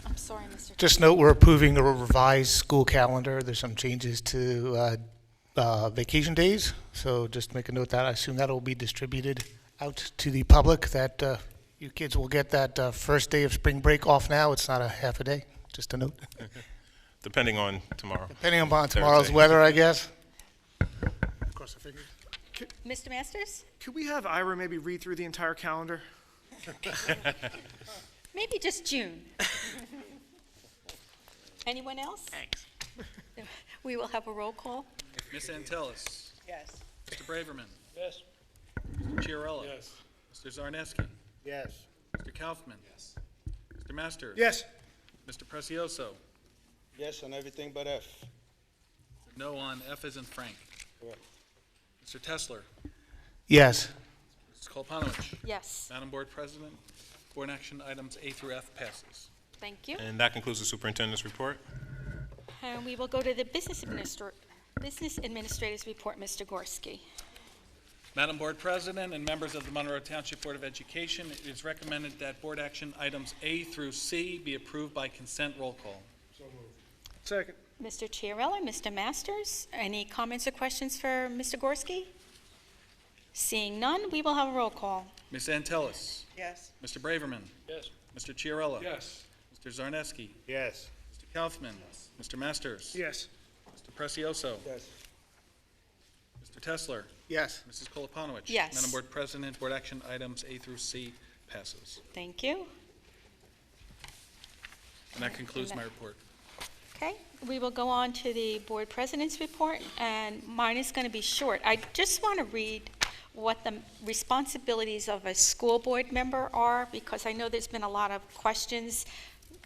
I'm sorry, Mr. Just note we're approving a revised school calendar. There's some changes to vacation days, so just make a note that I assume that will be distributed out to the public, that you kids will get that first day of spring break off now. It's not a half a day, just a note. Depending on tomorrow. Depending on tomorrow's Thursday. weather, I guess. Cross the fingers. Mr. Masters? Could we have Ira maybe read through the entire calendar? Maybe just June. Anyone else? Thanks. We will have a roll call. Ms. Antelis? Yes. Mr. Braverman? Yes. Mr. Chiarella? Yes. Mr. Zarneski? Yes. Mr. Kaufman? Yes. Mr. Masters? Yes. Mr. Precioso? Yes on everything but F. No on F as in Frank. Correct. Mr. Tesler? Yes. Mrs. Kolpanowicz? Yes. Madam Board President, board action items A through F passes. Thank you. And that concludes the superintendent's report. And we will go to the Business Administrator's report, Mr. Gorski. Madam Board President and members of the Monroe Township Board of Education, it is recommended that board action items A through C be approved by consent roll call. So moved. Second. Mr. Chiarella, Mr. Masters, any comments or questions for Mr. Gorski? Seeing none, we will have a roll call. Ms. Antelis? Yes. Mr. Braverman? Yes. Mr. Chiarella? Yes. Mr. Zarneski? Yes. Mr. Kaufman? Yes. Mr. Masters? Yes. Mr. Precioso? Yes. Mr. Tesler? Yes. Mrs. Kolpanowicz? Yes. Madam Board President, board action items A through C passes. Thank you. And that concludes my report. Okay, we will go on to the board president's report, and mine is going to be short. I just want to read what the responsibilities of a school board member are, because I know there's been a lot of questions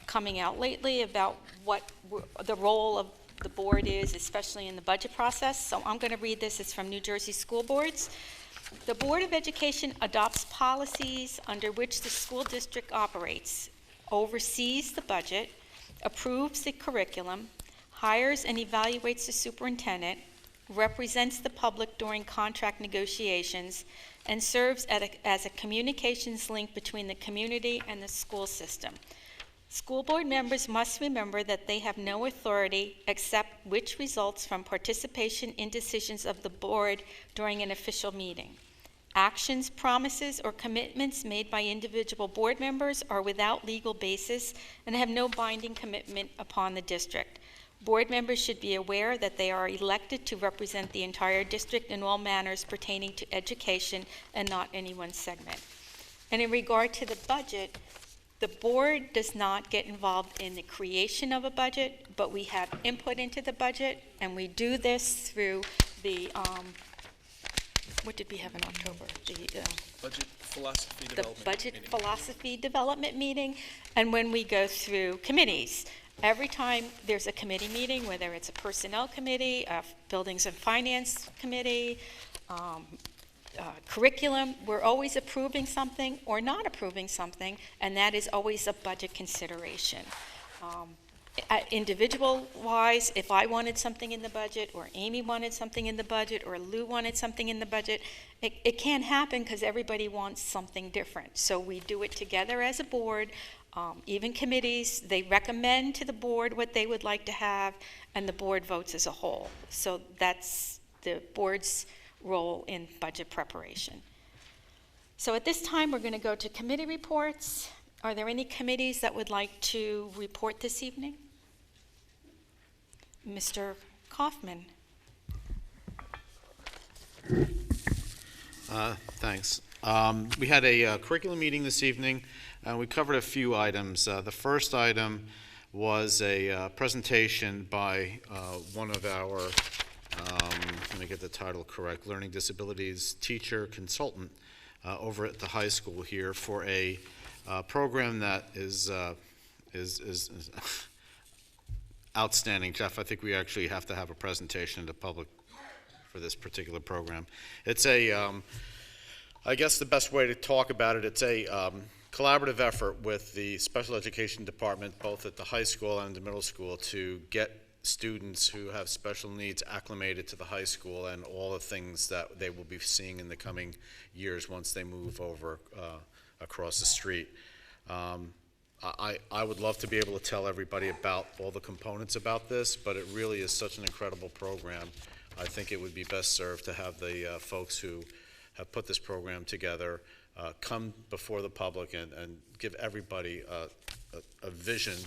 coming out lately about what the role of the board is, especially in the budget process. So I'm going to read this. It's from New Jersey School Boards. The Board of Education adopts policies under which the school district operates, oversees the budget, approves the curriculum, hires and evaluates the superintendent, represents the public during contract negotiations, and serves as a communications link between the community and the school system. School board members must remember that they have no authority except which results from participation in decisions of the board during an official meeting. Actions, promises, or commitments made by individual board members are without legal basis and have no binding commitment upon the district. Board members should be aware that they are elected to represent the entire district in all matters pertaining to education and not any one segment. And in regard to the budget, the board does not get involved in the creation of a budget, but we have input into the budget, and we do this through the what did we have in October? Budget philosophy The development budget meeting. philosophy development meeting, and when we go through committees. Every time there's a committee meeting, whether it's a personnel committee, a buildings and finance committee, curriculum, we're always approving something or not approving something, and that is always a budget consideration. Individual-wise, if I wanted something in the budget, or Amy wanted something in the budget, or Lou wanted something in the budget, it can't happen because everybody wants something different. So we do it together as a board. Even committees, they recommend to the board what they would like to have, and the board votes as a whole. So that's the board's role in budget preparation. So at this time, we're going to go to committee reports. Are there any committees that would like to report this evening? Mr. Kaufman. Thanks. We had a curriculum meeting this evening, and we covered a few items. The first item was a presentation by one of our, let me get the title correct, learning disabilities teacher consultant over at the high school here for a program that is outstanding. Jeff, I think we actually have to have a presentation to the public for this particular program. It's a, I guess the best way to talk about it, it's a collaborative effort with the special education department, both at the high school and the middle school, to get students who have special needs acclimated to the high school and all the things that they will be seeing in the coming years once they move over across the street. I would love to be able to tell everybody about all the components about this, but it really is such an incredible program. I think it would be best served to have the folks who have put this program together come before the public and give everybody a vision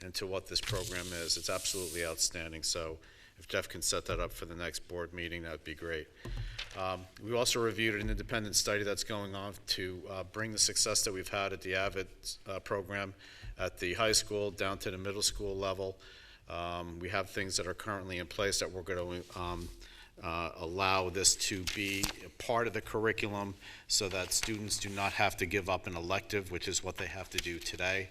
into what this program is. It's absolutely outstanding. So if Jeff can set that up for the next board meeting, that would be great. We also reviewed an independent study that's going on to bring the success that we've had at the AVID program at the high school down to the middle school level. We have things that are currently in place that we're going to allow this to be a part of the curriculum so that students do not have to give up an elective, which is what they have to do today.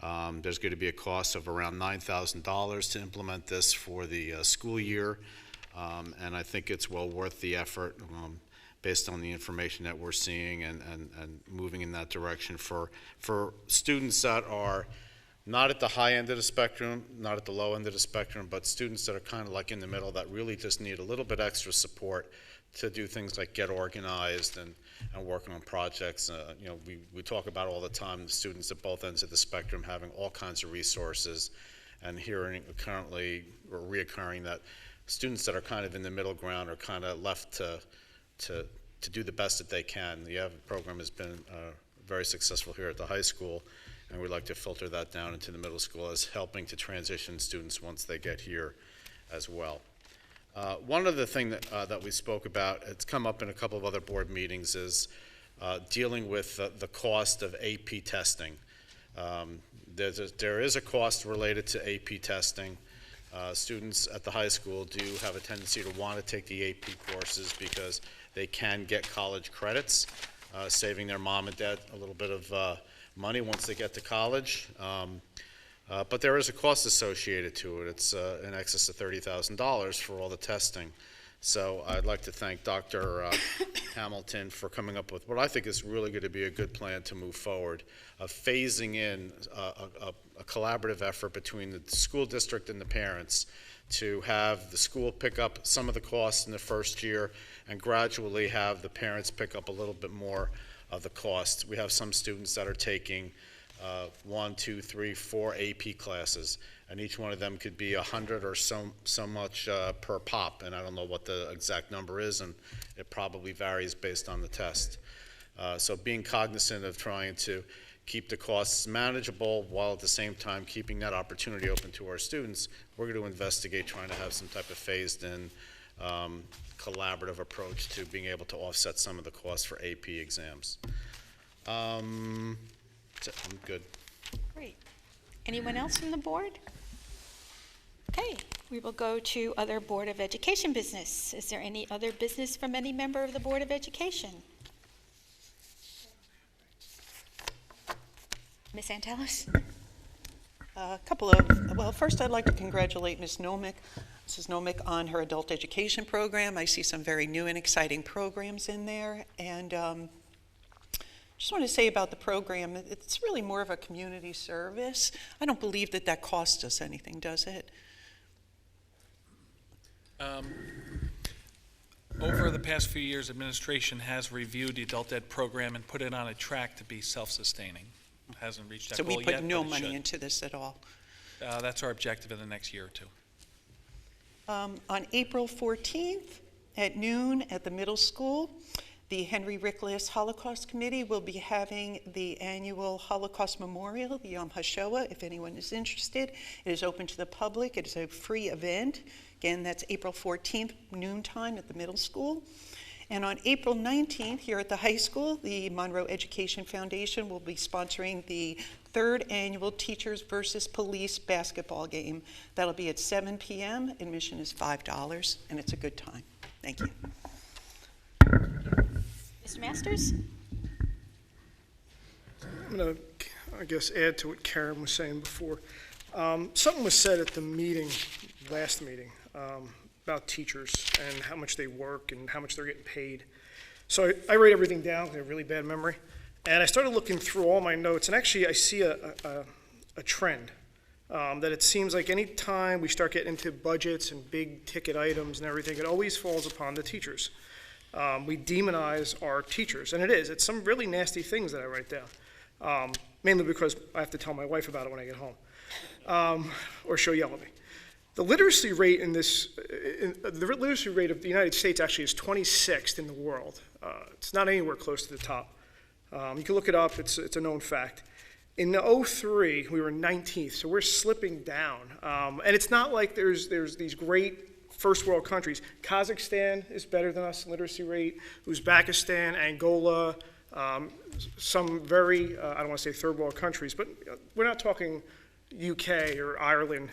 There's going to be a cost of around $9,000 to implement this for the school year, and I think it's well worth the effort based on the information that we're seeing and moving in that direction for students that are not at the high end of the spectrum, not at the low end of the spectrum, but students that are kind of like in the middle that really just need a little bit extra support to do things like get organized and working on projects. You know, we talk about all the time the students at both ends of the spectrum having all kinds of resources, and hearing currently or reoccurring that students that are kind of in the middle ground are kind of left to do the best that they can. The AVID program has been very successful here at the high school, and we'd like to filter that down into the middle school as helping to transition students once they get here as well. One other thing that we spoke about, it's come up in a couple of other board meetings, is dealing with the cost of AP testing. There is a cost related to AP testing. Students at the high school do have a tendency to want to take the AP courses because they can get college credits, saving their mom and dad a little bit of money once they get to college. But there is a cost associated to it. It's in excess of $30,000 for all the testing. So I'd like to thank Dr. Hamilton for coming up with what I think is really going to be a good plan to move forward, of phasing in a collaborative effort between the school district and the parents to have the school pick up some of the costs in the first year and gradually have the parents pick up a little bit more of the cost. We have some students that are taking 1, 2, 3, 4 AP classes, and each one of them could be 100 or so much per pop, and I don't know what the exact number is, and it probably varies based on the test. So being cognizant of trying to keep the costs manageable while at the same time keeping that opportunity open to our students, we're going to investigate trying to have some type of phased-in collaborative approach to being able to offset some of the costs for AP exams. I'm good. Great. Anyone else from the board? Okay, we will go to other Board of Education business. Is there any other business from any member of the Board of Education? Ms. Antelos? Well, first I'd like to congratulate Mrs. Nomick on her adult education program. I see some very new and exciting programs in there, and just want to say about the program, it's really more of a community service. I don't believe that costs us anything, does it? Over the past few years, administration has reviewed the adult ed program and put it on a track to be self-sustaining. It hasn't reached that So goal we yet, put no but it money should. into this at all? That's our objective in the next year or two. On April 14th at noon at the middle school, the Henry Rickless Holocaust Committee will be having the annual Holocaust Memorial, the Yom HaShoah, if anyone is interested. It is open to the public. It is a free event. Again, that's April 14th, noontime at the middle school. And on April 19th, here at the high school, the Monroe Education Foundation will be sponsoring the 3rd annual Teachers versus Police basketball game. That'll be at 7 p.m. Admission is $5, and it's a good time. Thank you. Mr. Masters? I'm going to, I guess, add to what Karen was saying before. Something was said at the meeting, last meeting, about teachers and how much they work and how much they're getting paid. So I write everything down. I have really bad memory. And I started looking through all my notes, and actually I see a trend that it seems like any time we start getting into budgets and big ticket items and everything, it always falls upon the teachers. We demonize our teachers, and it's some really nasty things that I write down, mainly because I have to tell my wife about it when I get home, or she'll yell at me. The literacy rate the literacy rate of the United States actually is 26th in the world. It's not anywhere close to the top. You can look it up, it's a known fact. In 2003, we were 19th, so we're slipping down. And it's not like there's these great first world countries. Kazakhstan is better than us in literacy rate, Uzbekistan, Angola, some very, I don't want to say third world countries, but we're not talking UK or Ireland.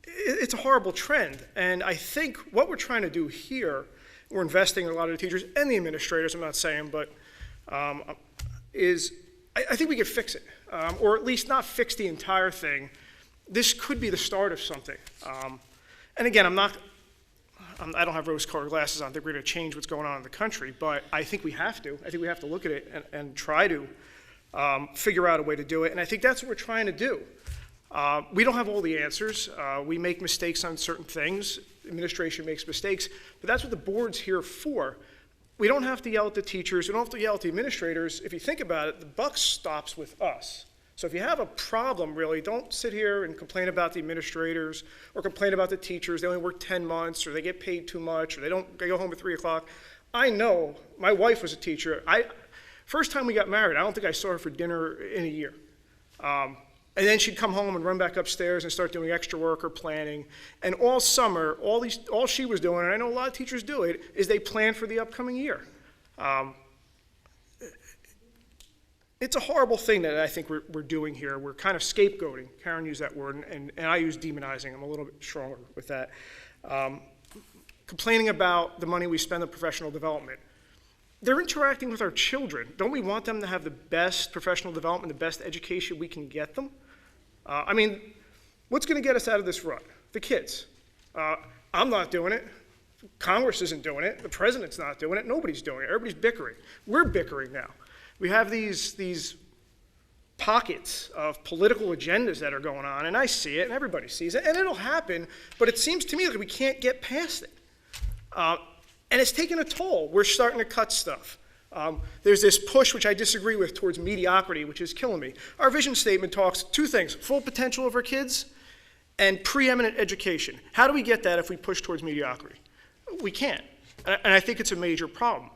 it's a horrible trend. And I think what we're trying to do here, we're investing in a lot of the teachers and the administrators, I'm not saying, but I think we could fix it, or at least not fix the entire thing. This could be the start of something. And again, I don't have rose-colored glasses on. I think we're going to change what's going on in the country, but I think we have to. I think we have to look at it and try to figure out a way to do it, and I think that's what we're trying to do. We don't have all the answers. We make mistakes on certain things. Administration makes mistakes, but that's what the board's here for. We don't have to yell at the teachers. We don't have to yell at the administrators. If you think about it, the buck stops with us. So if you have a problem, really, don't sit here and complain about the administrators or complain about the teachers. They only work 10 months, or they get paid too much, or they go home at 3 o'clock. I know. My wife was a teacher. First time we got married, I don't think I saw her for dinner in a year. And then she'd come home and run back upstairs and start doing extra work or planning. And all summer, all she was doing, and I know a lot of teachers do it, is they plan for the upcoming year. It's a horrible thing that I think we're doing here. We're kind of scapegoating. Karen used that word, and I use demonizing. I'm a little bit stronger with that. Complaining about the money we spend on professional development. They're interacting with our children. Don't we want them to have the best professional development, the best education we can get them? I mean, what's going to get us out of this rut? The kids. I'm not doing it. Congress isn't doing it. The president's not doing it. Nobody's doing it. Everybody's bickering. We're bickering now. We have these pockets of political agendas that are going on, and I see it, and everybody sees it, and it'll happen, but it seems to me like we can't get past it. And it's taking a toll. We're starting to cut stuff. There's this push, which I disagree with, towards mediocrity, which is killing me. Our vision statement talks two things: full potential of our kids and preeminent education. How do we get that if we push towards mediocrity? We can't. And I think it's a major problem.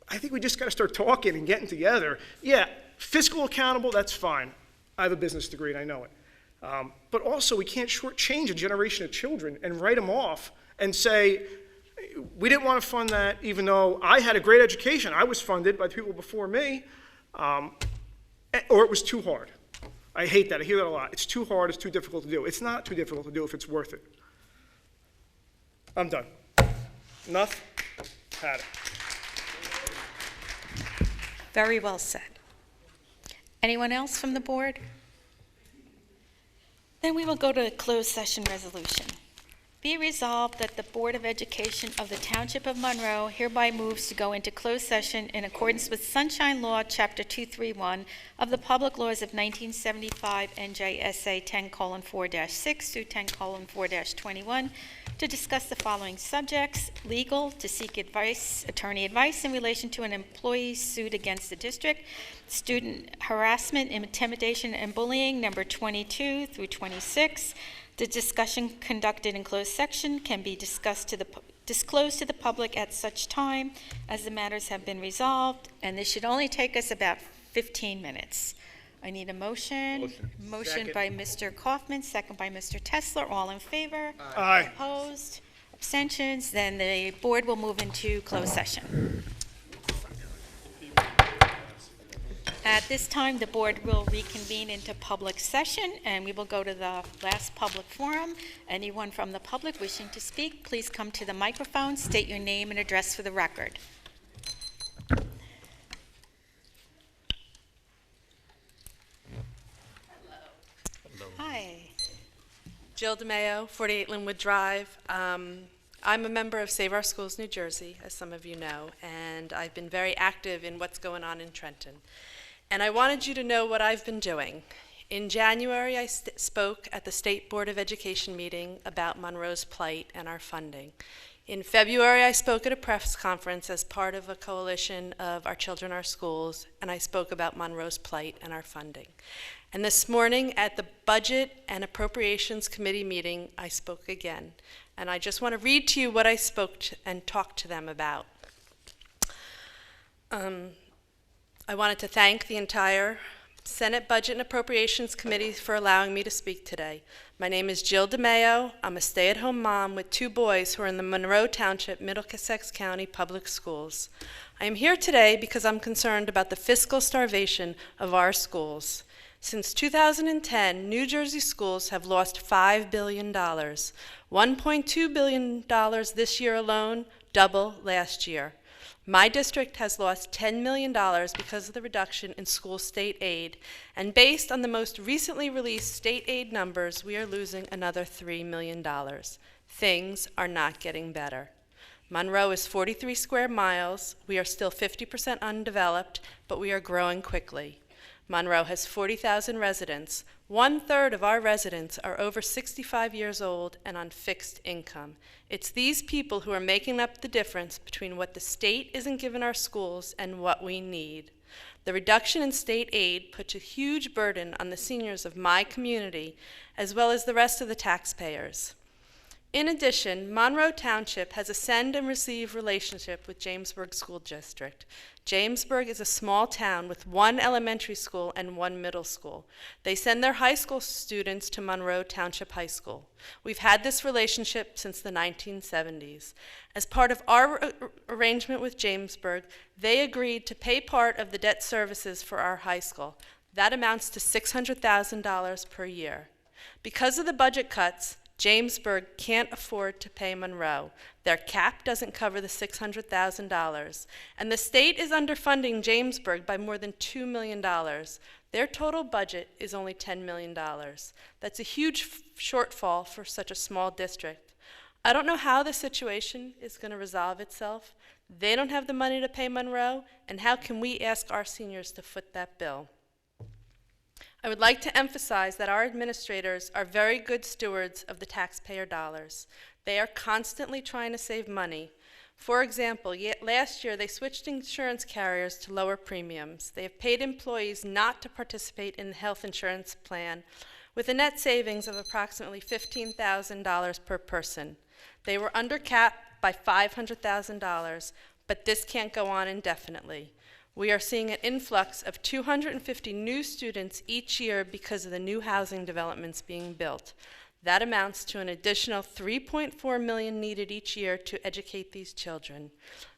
I think we just got to start talking and getting together. Yeah, fiscal accountable, that's fine. I have a business degree and I know it. But also, we can't shortchange a generation of children and write them off and say, we didn't want to fund that, even though I had a great education. I was funded by the people before me, or it was too hard. I hate that. I hear that a lot. It's too hard. It's too difficult to do. It's not too difficult to do if it's worth it. I'm done. Enough? Had it. Very well said. Anyone else from the board? Then we will go to a closed session resolution. Be it resolved that the Board of Education of the Township of Monroe hereby moves to go into closed session in accordance with Sunshine Law, Chapter 231 of the Public Laws of 1975, NJSA 10:4-6 through 10:4-21, to discuss the following subjects: legal, to seek advice, attorney advice in relation to an employee suit against the district; student harassment, intimidation, and bullying, number 22 through 26. The discussion conducted in closed section can be disclosed to the public at such time as the matters have been resolved, and this should only take us about 15 minutes. I need a motion. Motion by Mr. Kaufman, second by Mr. Tesler. All in favor? Aye. Opposed? Abstentions? Then the board will move into closed session. At this time, the board will reconvene into public session, and we will go to the last public forum. Anyone from the public wishing to speak, please come to the microphone, state your name and address for the record. Hi. Jill DeMayo, 48 Linwood Drive. I'm a member of Save Our Schools New Jersey, as some of you know, and I've been very active in what's going on in Trenton. And I wanted you to know what I've been doing. In January, I spoke at the State Board of Education meeting about Monroe's plight and our funding. In February, I spoke at a press conference as part of a coalition of Our Children, Our Schools, and I spoke about Monroe's plight and our funding. And this morning at the Budget and Appropriations Committee meeting, I spoke again. And I just want to read to you what I spoke to and talked to them about. I wanted to thank the entire Senate Budget and Appropriations Committee for allowing me to speak today. My name is Jill DeMayo. I'm a stay-at-home mom with 2 boys who are in the Monroe Township, Middlesex County Public Schools. I am here today because I'm concerned about the fiscal starvation of our schools. Since 2010, New Jersey schools have lost $5 billion, $1.2 billion this year alone, double last year. My district has lost $10 million because of the reduction in school state aid, and based on the most recently released state aid numbers, we are losing another $3 million. Things are not getting better. Monroe is 43 square miles. We are still 50% undeveloped, but we are growing quickly. Monroe has 40,000 residents. 1/3 of our residents are over 65 years old and on fixed income. It's these people who are making up the difference between what the state isn't giving our schools and what we need. The reduction in state aid puts a huge burden on the seniors of my community, as well as the rest of the taxpayers. In addition, Monroe Township has a send and receive relationship with Jamesburg School District. Jamesburg is a small town with 1 elementary school and 1 middle school. They send their high school students to Monroe Township High School. We've had this relationship since the 1970s. As part of our arrangement with Jamesburg, they agreed to pay part of the debt services for our high school. That amounts to $600,000 per year. Because of the budget cuts, Jamesburg can't afford to pay Monroe. Their cap doesn't cover the $600,000, and the state is underfunding Jamesburg by more than $2 million. Their total budget is only $10 million. That's a huge shortfall for such a small district. I don't know how the situation is going to resolve itself. They don't have the money to pay Monroe, and how can we ask our seniors to foot that bill? I would like to emphasize that our administrators are very good stewards of the taxpayer dollars. They are constantly trying to save money. For example, last year they switched insurance carriers to lower premiums. They have paid employees not to participate in the health insurance plan with a net savings of approximately $15,000 per person. They were under cap by $500,000, but this can't go on indefinitely. We are seeing an influx of 250 new students each year because of the new housing developments being built. That amounts to an additional $3.4 million needed each year to educate these children.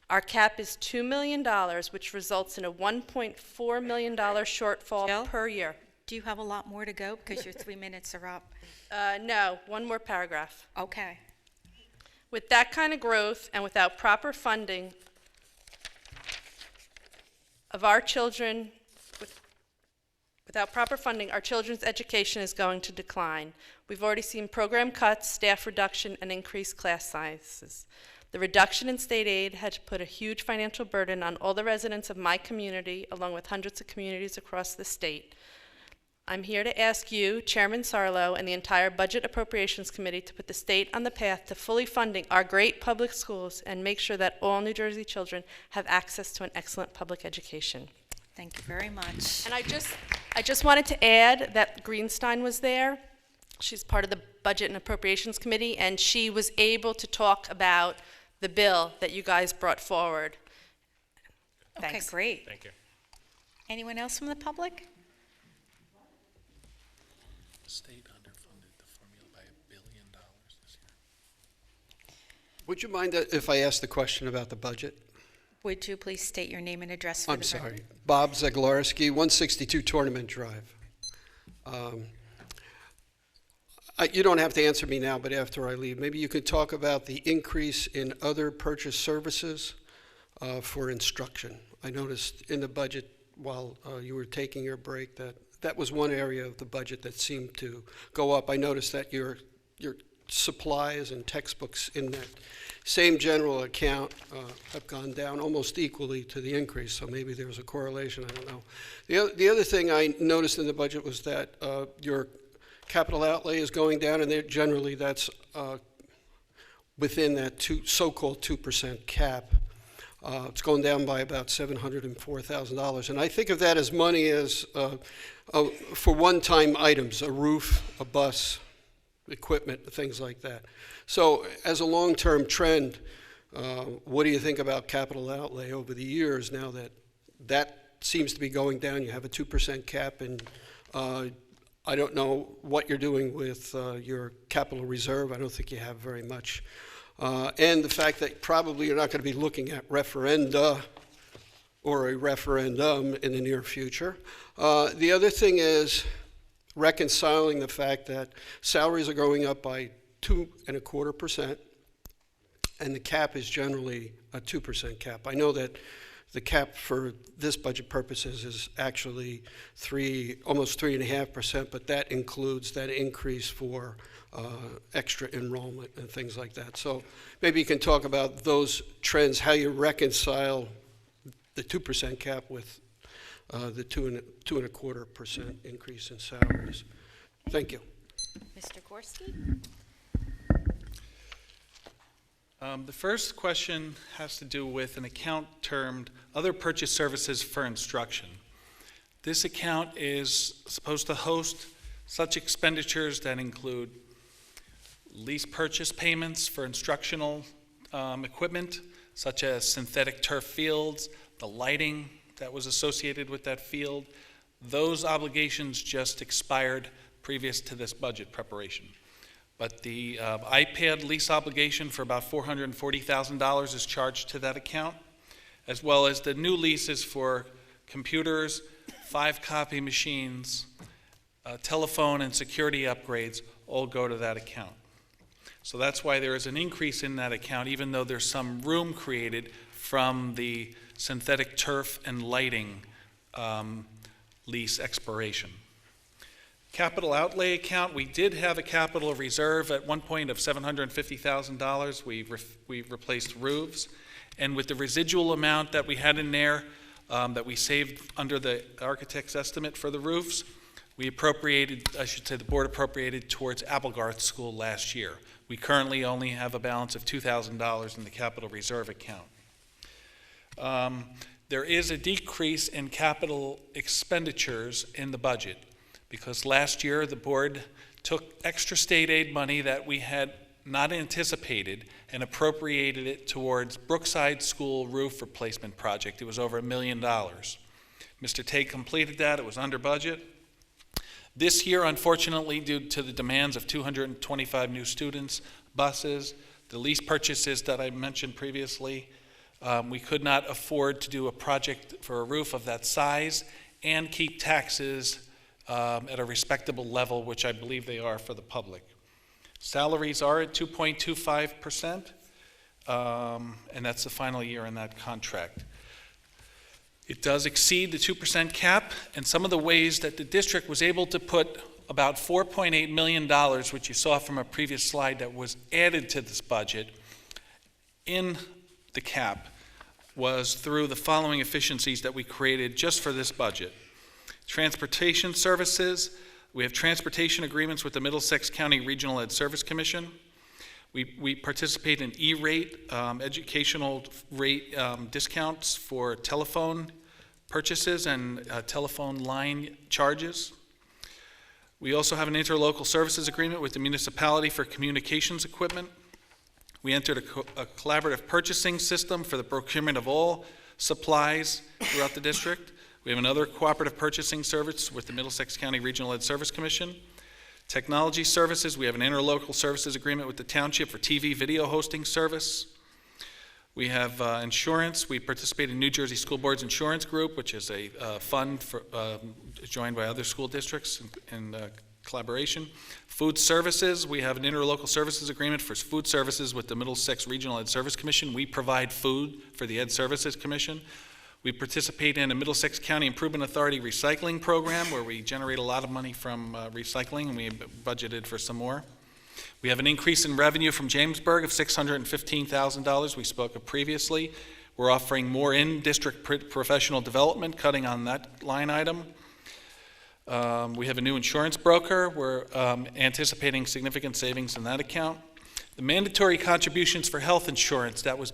Our cap is $2 million, which results in a $1.4 million shortfall Jill? per year. Do you have a lot more to go because your 3 minutes are up? No, one more paragraph. Okay. With that kind of growth and without proper funding of our children, without proper funding, our children's education is going to decline. We've already seen program cuts, staff reduction, and increased class sizes. The reduction in state aid has put a huge financial burden on all the residents of my community, along with hundreds of communities across the state. I'm here to ask you, Chairman Sarlo, and the entire Budget Appropriations Committee to put the state on the path to fully funding our great public schools and make sure that all New Jersey children have access to an excellent public education. Thank you very much. And I just wanted to add that Greenstein was there. She's part of the Budget and Appropriations Committee, and she was able to talk about the bill that you guys brought forward. Thanks. Okay, great. Thank you. Anyone else from the public? State underfunded the formula by $1 billion this year. Would you mind if I asked the question about the budget? Would you please state your name and address for I'm the sorry. record? Bob Zaglarski, 162 Tournament Drive. You don't have to answer me now, but after I leave, maybe you could talk about the increase in other purchase services for instruction. I noticed in the budget while you were taking your break that was one area of the budget that seemed to go up. I noticed that your supplies and textbooks in that same general account have gone down almost equally to the increase, so maybe there was a correlation, I don't know. The other thing I noticed in the budget was that your capital outlay is going down, and generally that's within that so-called 2% cap. It's going down by about $704,000, and I think of that as money as for one-time items, a roof, a bus, equipment, things like that. So as a long-term trend, what do you think about capital outlay over the years now that seems to be going down? You have a 2% cap, and I don't know what you're doing with your capital reserve. I don't think you have very much. And the fact that probably you're not going to be looking at referenda or a referendum in the near future. The other thing is reconciling the fact that salaries are going up by 2.25%, and the cap is generally a 2% cap. I know that the cap for this budget purposes is actually almost 3.5%, but that includes that increase for extra enrollment and things like that. So maybe you can talk about those trends, how you reconcile the 2% cap with the 2.25% increase in salaries. Thank you. Mr. Gorski? The first question has to do with an account termed Other Purchase Services for Instruction. This account is supposed to host such expenditures that include lease purchase payments for instructional equipment, such as synthetic turf fields, the lighting that was associated with that field. Those obligations just expired previous to this budget preparation. But the iPad lease obligation for about $440,000 is charged to that account, as well as the new leases for computers, 5-copy machines, telephone and security upgrades all go to that account. So that's why there is an increase in that account, even though there's some room created from the synthetic turf and lighting lease expiration. Capital outlay account, we did have a capital reserve at one point of $750,000. We replaced roofs. And with the residual amount that we had in there that we saved under the architect's estimate for the roofs, we appropriated, I should say the board appropriated towards Applegarth School last year. We currently only have a balance of $2,000 in the capital reserve account. There is a decrease in capital expenditures in the budget, because last year the board took extra state aid money that we had not anticipated and appropriated it towards Brookside School roof replacement project. It was over $1 million. Mr. Tate completed that. It was under budget. This year, unfortunately, due to the demands of 225 new students, buses, the lease purchases that I mentioned previously, we could not afford to do a project for a roof of that size and keep taxes at a respectable level, which I believe they are for the public. Salaries are at 2.25%, and that's the final year in that contract. It does exceed the 2% cap, and some of the ways that the district was able to put about $4.8 million, which you saw from a previous slide that was added to this budget, in the cap was through the following efficiencies that we created just for this budget. Transportation services, we have transportation agreements with the Middlesex County Regional Ed Service Commission. We participate in E-rate, educational rate discounts for telephone purchases and telephone line charges. We also have an interlocal services agreement with the municipality for communications equipment. We entered a collaborative purchasing system for the procurement of all supplies throughout the district. We have another cooperative purchasing service with the Middlesex County Regional Ed Service Commission. Technology services, we have an interlocal services agreement with the township for TV video hosting service. We have insurance. We participate in New Jersey School Board's Insurance Group, which is a fund for, joined by other school districts in collaboration. Food services, we have an interlocal services agreement for food services with the Middlesex Regional Ed Service Commission. We provide food for the Ed Services Commission. We participate in a Middlesex County Improvement Authority recycling program where we generate a lot of money from recycling, and we budgeted for some more. We have an increase in revenue from Jamesburg of $615,000 we spoke of previously. We're offering more in-district professional development, cutting on that line item. We have a new insurance broker. We're anticipating significant savings in that account. The mandatory contributions for health insurance that was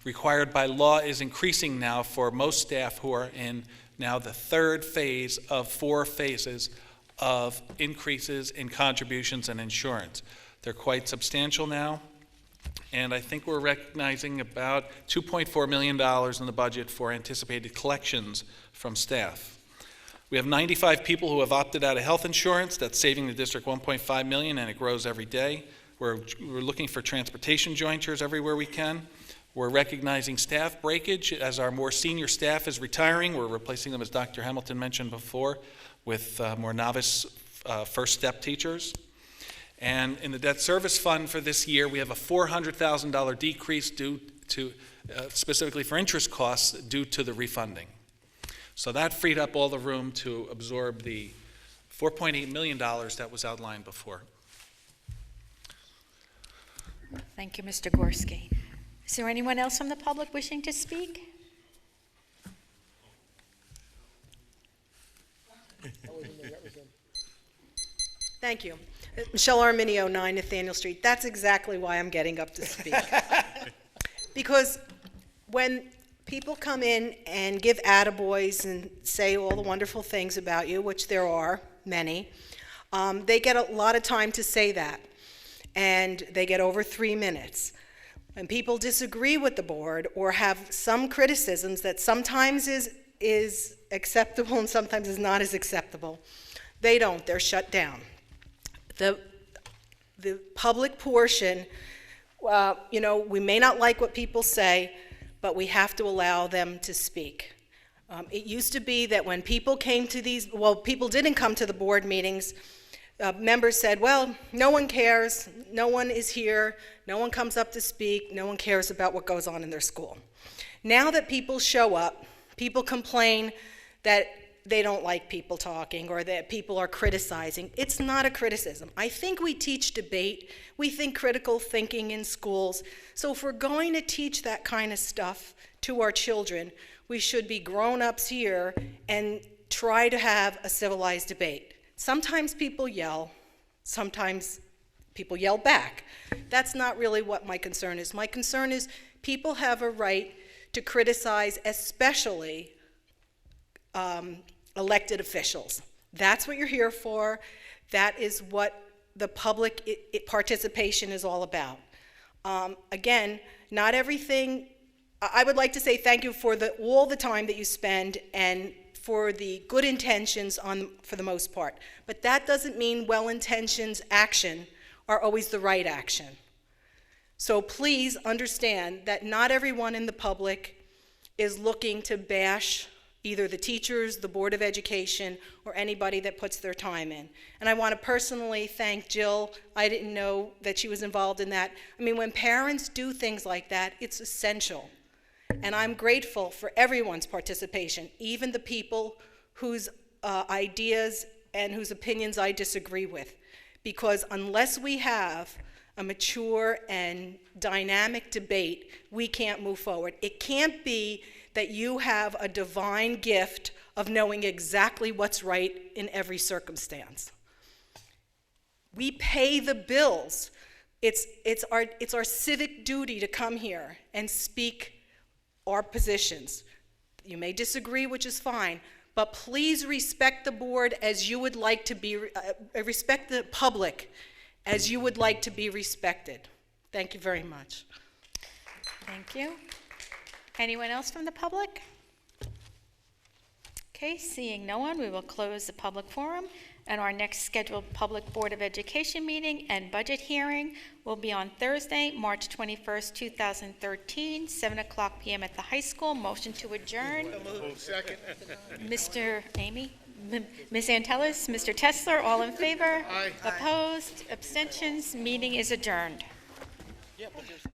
required by law is increasing now for most staff who are in now the third phase of 4 phases of increases in contributions and insurance. They're quite substantial now, and I think we're recognizing about $2.4 million in the budget for anticipated collections from staff. We have 95 people who have opted out of health insurance. That's saving the district $1.5 million, and it grows every day. We're looking for transportation jointures everywhere we can. We're recognizing staff breakage as our more senior staff is retiring. We're replacing them, as Dr. Hamilton mentioned before, with more novice first step teachers. And in the debt service fund for this year, we have a $400,000 decrease due to, specifically for interest costs, due to the refunding. So that freed up all the room to absorb the $4.8 million that was outlined before. Thank you, Mr. Gorski. Is there anyone else from the public wishing to speak? Thank you. Michelle Arminio, 9 Nathaniel Street. That's exactly why I'm getting up to speak. Because when people come in and give attaboys and say all the wonderful things about you, which there are many, they get a lot of time to say that. And they get over 3 minutes. When people disagree with the board or have some criticisms that sometimes is acceptable and sometimes is not as acceptable, they don't. They're shut down. The public portion, we may not like what people say, but we have to allow them to speak. It used to be that when people came to these, people didn't come to the board meetings, members said, well, no one cares, no one is here, no one comes up to speak, no one cares about what goes on in their school. Now that people show up, people complain that they don't like people talking or that people are criticizing. It's not a criticism. I think we teach debate. We think critical thinking in schools. So if we're going to teach that kind of stuff to our children, we should be grown-ups here and try to have a civilized debate. Sometimes people yell. Sometimes people yell back. That's not really what my concern is. My concern is people have a right to criticize, especially elected officials. That's what you're here for. That is what the public participation is all about. Again, not everything. I would like to say thank you for all the time that you spend and for the good intentions for the most part. But that doesn't mean well-intentioned action are always the right action. So please understand that not everyone in the public is looking to bash either the teachers, the Board of Education, or anybody that puts their time in. And I want to personally thank Jill. I didn't know that she was involved in that. I mean, when parents do things like that, it's essential. And I'm grateful for everyone's participation, even the people whose ideas and whose opinions I disagree with. Because unless we have a mature and dynamic debate, we can't move forward. It can't be that you have a divine gift of knowing exactly what's right in every circumstance. We pay the bills. It's our civic duty to come here and speak our positions. You may disagree, which is fine, but please respect the board as you would like to be, respect the public as you would like to be respected. Thank you very much. Thank you. Anyone else from the public? Okay, seeing no one, we will close the public forum, and our next scheduled Public Board of Education meeting and budget hearing will be on Thursday, March 21st, 2013, 7:00 p.m. at the high school. Motion to adjourn. Second. Mr. Amy? Ms. Antelis, Mr. Tesler, all in favor? Aye. Opposed? Abstentions? Meeting is adjourned.